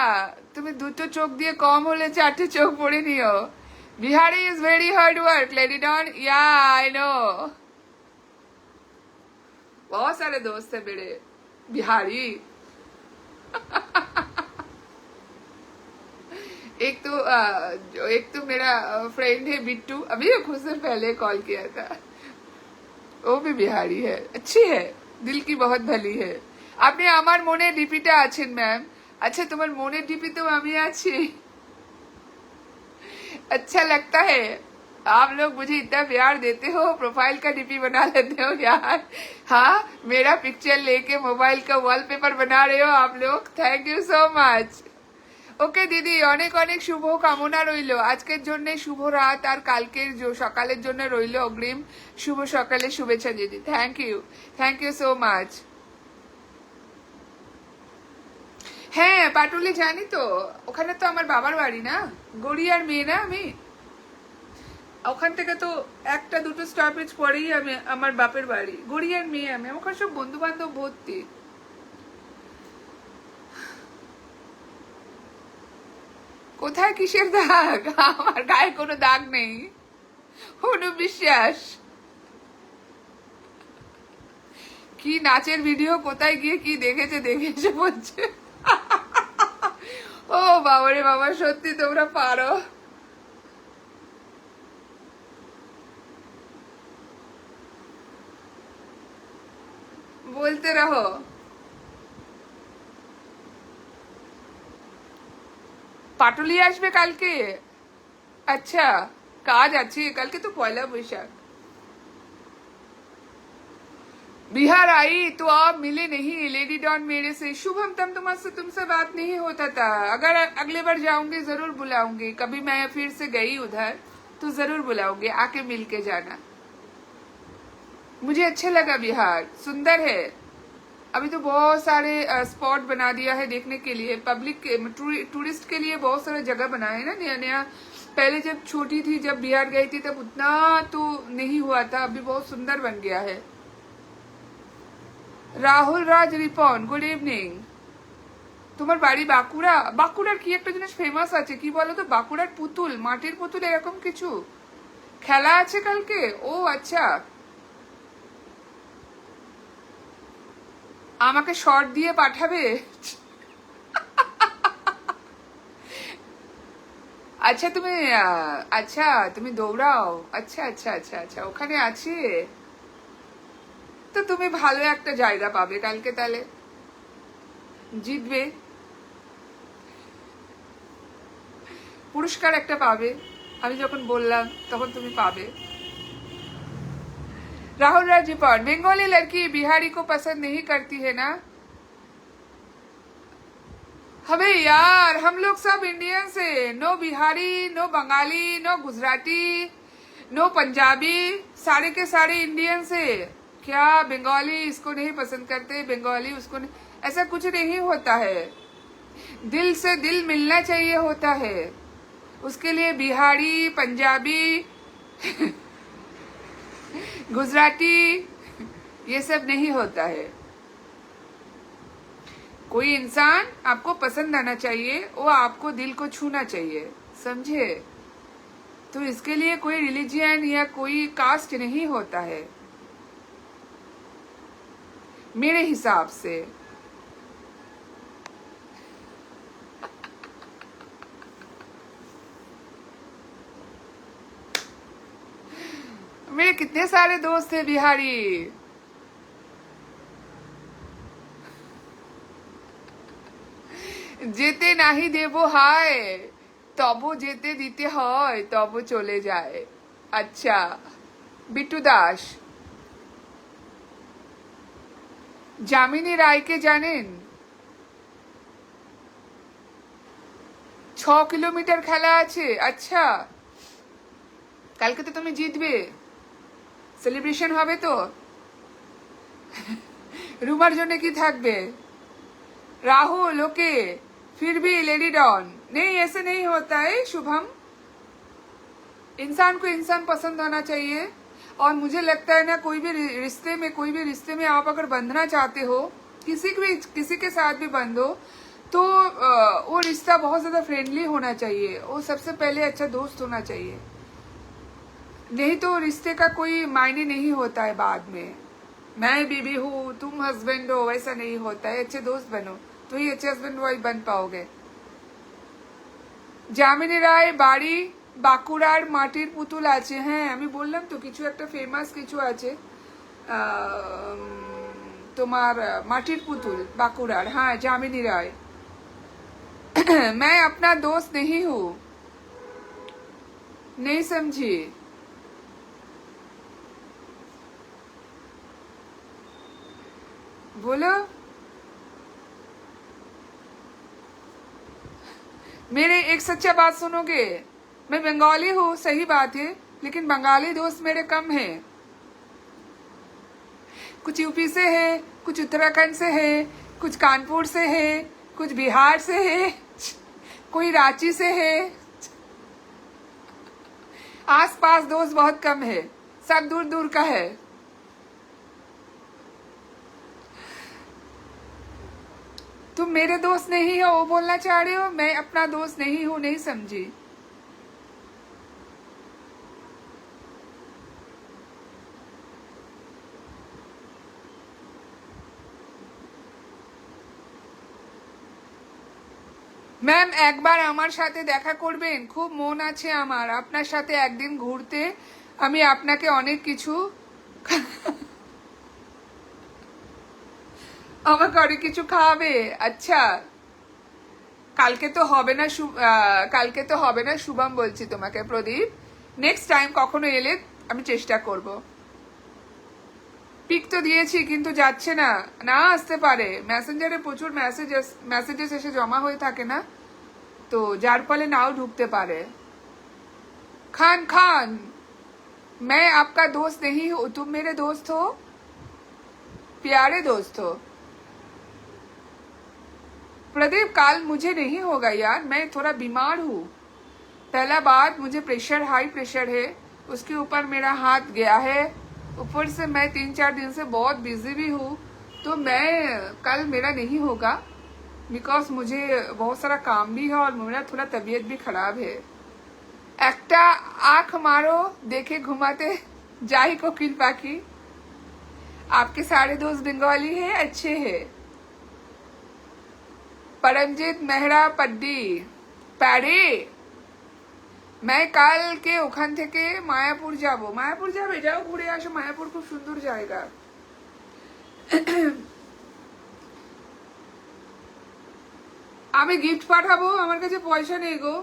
তুমি দুটো চোখ দিয়ে কম হলে 4টে চোখ পড়ে নিও। Bihari is very hard work, lady don, या आई नो। बहुत सारे दोस्त है मेरे बिहारी। एक तो मेरा फ्रेंड है बिट्टू, अभी कुछ देर पहले कॉल किया था, वो भी बिहारी है, अच्छी है, दिल की बहुत भली है। आपने আমার মনে ডিপিটা আছেন ম্যাম। अच्छा তোমার মনে ডিপি तो আমি আছি। अच्छा लगता है आप लोग मुझे इतना प्यार देते हो, प्रोफाइल का डीपी बना लेते हो यार। हाँ, मेरा पिक्चर लेके मोबाइल का वॉलपेपर बना रहे हो आप लोग, थैंक यू सो मच। ওকে দিদি, অনেক অনেক শুভ কামনা রইল আজকের জন্য, শুভ রাত আর কালকের সকালের জন্য রইল অগ্রিম শুভ সকালের শুভেচ্ছা দিদি। Thank you so much. হ্যাঁ পাটুলি জানি তো, ওখানে তো আমার বাবার বাড়ি না, গড়িয়ার মেয়ে না আমি, ওখান থেকে তো একটা দুটো স্টপেজ পরেই আমি আমার বাপের বাড়ি, গড়িয়ার মেয়ে আমি, ওখানে সব বন্ধু বান্ধব ভর্তি। কোথায় কিসের দাগ? আমার গায়ে কোনো দাগ নেই, অনু বিশ্বাস। কি নাচের ভিডিও কোথায় গিয়ে কি দেখেছে বলছে। ও বাবারে বাবা, সত্যি তোমরা পারো। বলতে রহো। পাটুলি আসবে কালকে? আচ্ছা, কাজ আছে কালকে, তো পয়লা বৈশাখ। बिहार आई तो आप मिले नहीं लेडी डॉन मेरे से। शुभम तुमसे बात नहीं होता था, अगर अगले बार जाऊंगी जरूर बुलाऊंगी, कभी मैं फिर से गई उधर तो जरूर बुलाऊंगी, आके मिल के जाना। मुझे अच्छा लगा बिहार, सुंदर है। अभी तो बहुत सारे स्पॉट बना दिया है देखने के लिए, पब्लिक टूरिस्ट के लिए बहुत सारा जगह बनाया है ना नया नया। पहले जब छोटी थी, जब बिहार गई थी, तब उतना तो नहीं हुआ था, अभी बहुत सुंदर बन गया है। রাহুল রাজ রিপন, গুড ইভিনিং। তোমার বাড়ি বাঁকুড়া? বাঁকুড়ার কি একটা জিনিস ফেমাস আছে, কি বলো তো, বাঁকুড়ার পুতুল, মাটির পুতুল, এরকম কিছু খেলা আছে কালকে। ও আচ্ছা, আমাকে শর্ট দিয়ে পাঠাবে? আচ্ছা তুমি দৌড়াও? আচ্ছা আচ্ছা আচ্ছা আচ্ছা, ওখানে আছে তো তুমি ভালো একটা জায়গা পাবে কালকে, তাহলে জিতবে, পুরস্কার একটা পাবে। আমি যখন বললাম তখন তুমি পাবে। राहुल राजीपन, बंगाली लड़की बिहारी को पसंद नहीं करती है ना? अबे यार, हम लोग सब इंडियन से, no Bihari, no Bengali, no Gujarati, no Punjabi, सारे के सारे इंडियन से। क्या बंगाली इसको नहीं पसंद करते, बंगाली उसको नहीं, ऐसा कुछ नहीं होता है। दिल से दिल मिलना चाहिए होता है, उसके लिए बिहारी, पंजाबी, गुजराती, ये सब नहीं होता है। कोई इंसान आपको पसंद आना चाहिए, वो आपको दिल को छूना चाहिए, समझे? तो इसके लिए कोई रिलीजियन या कोई कास्ट नहीं होता है मेरे हिसाब से। मेरे कितने सारे दोस्त हैं बिहारी। যেতে নাহি দেব হায়, তবু যেতে দিতে হয়, তবু চলে যায়। আচ্ছা, বিট্টু দাস। যামিনী রায়কে জানেন? 6 কিলোমিটার খেলা আছে। আচ্ছা, কালকে তো তুমি জিতবে, সেলিব্রেশন হবে তো। রুমার জন্য কি থাকবে? राहुल ओके, फिर भी लेडी डॉन, नहीं ऐसे नहीं होता है शुभम, इंसान को इंसान पसंद होना चाहिए। और मुझे लगता है ना, कोई भी रिश्ते में आप अगर बंधना चाहते हो, किसी के साथ भी बंधो, तो वो रिश्ता बहुत ज्यादा फ्रेंडली होना चाहिए, वो सबसे पहले अच्छा दोस्त होना चाहिए, नहीं तो रिश्ते का कोई मायने नहीं होता है बाद में। मैं बीबी हूँ तुम हस्बैंड हो, वैसा नहीं होता है। अच्छे दोस्त बनो तो ही अच्छे हस्बैंड वाइफ बन पाओगे। যামিনী রায় বাড়ি বাঁকুড়ার মাটির পুতুল আছে। হ্যাঁ আমি বললাম তো কিছু একটা ফেমাস কিছু আছে তোমার মাটির পুতুল বাঁকুড়ার। হ্যাঁ যামিনী রায়। मैं अपना दोस्त नहीं हूँ, नहीं समझी। बोलो। मेरे एक सच्चा बात सुनोगे, मैं बंगाली हूँ सही बात है, लेकिन बंगाली दोस्त मेरे कम हैं। कुछ यूपी से है, कुछ उत्तराखंड से है, कुछ कानपुर से है, कुछ बिहार से है, कोई रांची से है। आस पास दोस्त बहुत कम है, सब दूर दूर का है। तुम मेरे दोस्त नहीं हो वो बोलना चाह रहे हो, मैं अपना दोस्त नहीं हूं, नहीं समझी। ম্যাম একবার আমার সাথে দেখা করবেন, খুব মন আছে আমার আপনার সাথে একদিন ঘুরতে। আমি আপনাকে অনেক কিছু আমাকে অনেক কিছু খাওয়াবে। আচ্ছা কালকে তো হবে না, কালকে তো হবে না শুভম বলছি তোমাকে প্রদীপ, নেক্সট টাইম কখনো এলে আমি চেষ্টা করব। পিক তো দিয়েছি কিন্তু যাচ্ছে না, না আসতে পারে, মেসেঞ্জারে প্রচুর মেসেজেস এসে জমা হয়ে থাকে না, তো যার ফলে নাও ঢুকতে পারে। खान खान मैं आपका दोस्त नहीं हूँ, तुम मेरे दोस्त हो, प्यारे दोस्त हो। प्रदीप काल मुझे नहीं होगा यार, मैं थोड़ा बीमार हूँ। पहला बात मुझे प्रेशर, हाई प्रेशर है, उसके ऊपर मेरा हाथ गया है, ऊपर से मैं 3-4 दिन से बहुत बिजी भी हूँ, तो मैं कल मेरा नहीं होगा बिकॉज मुझे बहुत सारा काम भी है और मेरा थोड़ा तबीयत भी खराब है। একটা आंख मारो देखे घुमाते जाही कोकिल पाखी। आपके सारे दोस्त बंगाली है, अच्छे हैं। परमजीत मेहरा पड्डी প্যারে। मैं কাল के ওখান থেকে মায়াপুর যাব। মায়াপুর যাবে, যাও ঘুরে আসো, মায়াপুর খুব সুন্দর জায়গা। আমি গিফট পাঠাবো, আমার কাছে পয়সা নেই গো।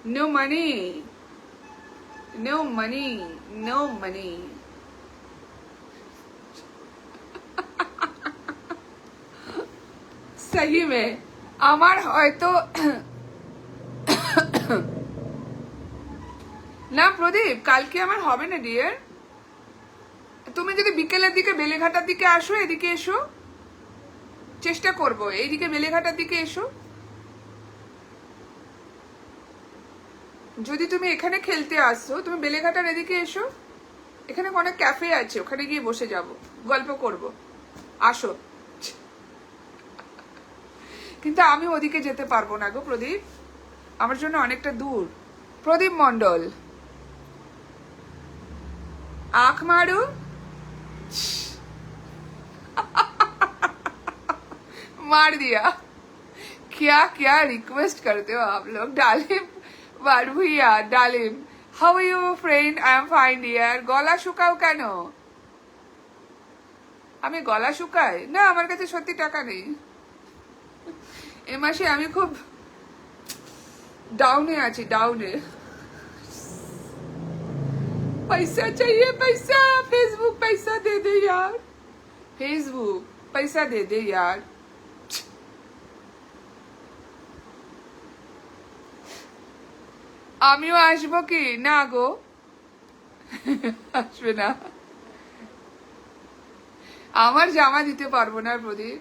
No money, no money, no money. सही में আমার হয়তো না প্রদীপ কালকে আমার হবে না ডিয়ার। তুমি যদি বিকেলের দিকে বেলেঘাটার দিকে আসো, এদিকে এসো, চেষ্টা করবো এইদিকে বেলেঘাটার দিকে এসো। যদি তুমি এখানে খেলতে আসছো, তুমি বেলেঘাটার এদিকে এসো, এখানে অনেক ক্যাফে আছে, ওখানে গিয়ে বসে যাব, গল্প করব, আসো। কিন্তু আমি ওদিকে যেতে পারবো না গো প্রদীপ, আমার জন্য অনেকটা দূর। প্রদীপ মন্ডল आंख मारो। मार दिया। क्या क्या रिक्वेस्ट करते हो आप लोग। Dalim Barbhuiya, Dalim how are you friend, I am fine dear. গলা শুকাও কেন? আমি গলা শুকাই না, আমার কাছে সত্যি টাকা নেই। এ মাসে আমি খুব ডাউনে আছি, ডাউনে। पैसा चाहिए, पैसा। फेसबुक पैसा दे दे यार, फेसबुक पैसा दे दे यार। আমিও আসবো কি না গো? আসবে না, আমার জামা দিতে পারবো না প্রদীপ,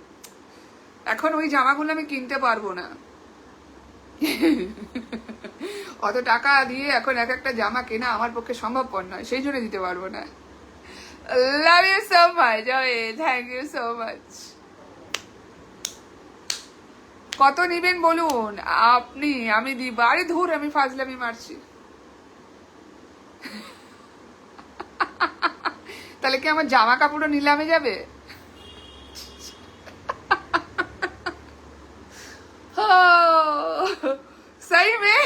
এখন ওই জামাগুলো আমি কিনতে পারবো না। অত টাকা দিয়ে এখন এক একটা জামা কেনা আমার পক্ষে সম্ভবপর নয়, সেই জন্য দিতে পারবো না। Love you so much, thank you so much. কত নিবেন বলুন আপনি, আমি দিব। আরে ধুর, আমি ফাজলামি মারছি। তাহলে কি আমার জামা কাপড়ও নিলামে যাবে? सही में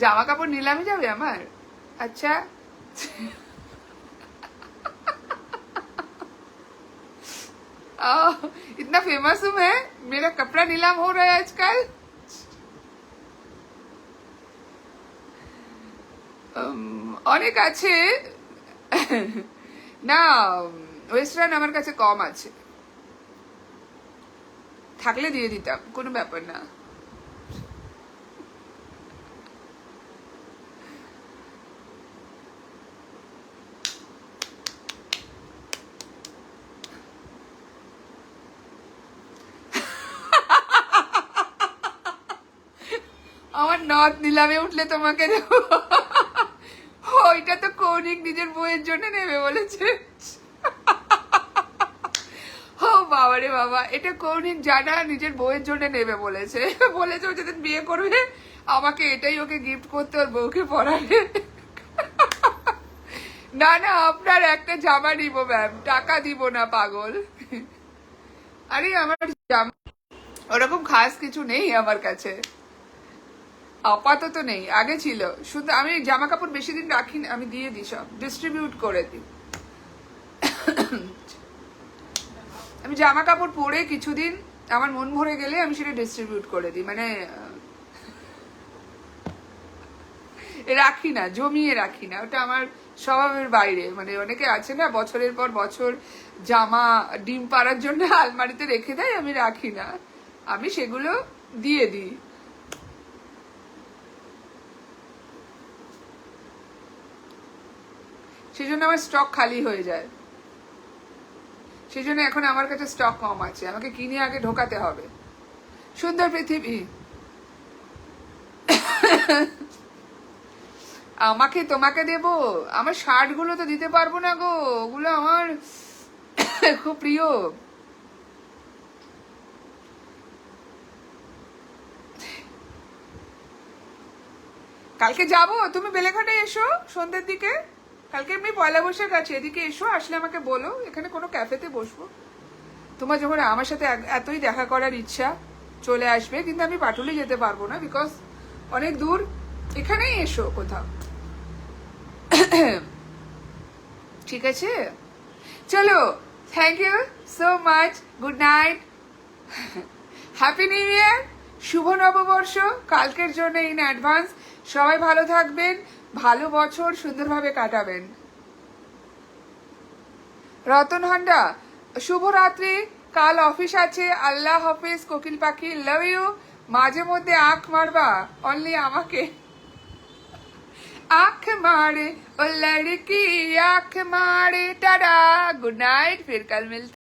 জামা কাপড় নিলামে যাবে আমার? अच्छा इतना फेमस हूँ मैं, मेरा कपड़ा नीलाम हो रहा है आजकल। অনেক আছে না, ওয়েস্টার্ন আমার কাছে কম আছে, থাকলে দিয়ে দিতাম, কোনো ব্যাপার না। আমার নথ নিলামে উঠলে তোমাকে দেবো। ওইটা তো কৌনিক নিজের বইয়ের জন্য নেবে বলেছে। ও বাবা রে বাবা, এটা কৌনিক জানা নিজের বইয়ের জন্য নেবে বলেছে। বলেছে ও যেদিন বিয়ে করবে আমাকে এটাই ওকে গিফট করতে, ওর বউকে পরাবে। না না, আপনার একটা জামা নিবো ম্যাম, টাকা দিব না পাগল। আরে আমার জামা ওরকম খাস কিছু নেই আমার কাছে, আপাতত নেই, আগে ছিল। শুধু আমি জামা কাপড় বেশি দিন রাখি না, আমি দিয়ে দিই, সব ডিস্ট্রিবিউট করে দিই। আমি জামা কাপড় পরে কিছুদিন আমার মন ভরে গেলে আমি সেটা ডিস্ট্রিবিউট করে দিই, মানে রাখি না, জমিয়ে রাখি না, ওটা আমার স্বভাবের বাইরে। মানে অনেকে আছে না বছরের পর বছর জামা ডিম পাড়ার জন্য আলমারিতে রেখে দেয়, আমি রাখি না, আমি সেগুলো দিয়ে দিই। সেই জন্য আমার স্টক খালি হয়ে যায়, সেই জন্য এখন আমার কাছে স্টক কম আছে, আমাকে কিনে আগে ঢোকাতে হবে। সুন্দর পৃথিবী, আমাকে তোমাকে দেব? আমার শার্ট গুলো তো দিতে পারবো না গো, ওগুলো আমার খুব প্রিয়। কালকে যাব, তুমি বেলেঘাটে এসো সন্ধ্যের দিকে, কালকে এমনি পয়লা বৈশাখ আছে, এদিকে এসো, আসলে আমাকে বলো, এখানে কোনো ক্যাফেতে বসবো। তোমার যখন আমার সাথে এতই দেখা করার ইচ্ছা, চলে আসবে। কিন্তু আমি পাটুলি যেতে পারবো না, বিকজ অনেক দূর, এখানেই এসো কোথাও। ঠিক আছে, চলো, thank you so much, good night, happy new year, শুভ নববর্ষ কালকের জন্য ইন অ্যাডভান্স। সবাই ভালো থাকবেন, ভালো বছর সুন্দরভাবে কাটাবেন। রতন হান্ডা, শুভরাত্রি, কাল অফিস আছে, আল্লাহ হাফিজ, কোকিল পাখি, লাভ ইউ। মাঝে মধ্যে আঁখ মারবা, অনলি আমাকে आंख मारे ओ लड़की आंख मारे, टाटा, गुड नाइट, फिर कल मिलते।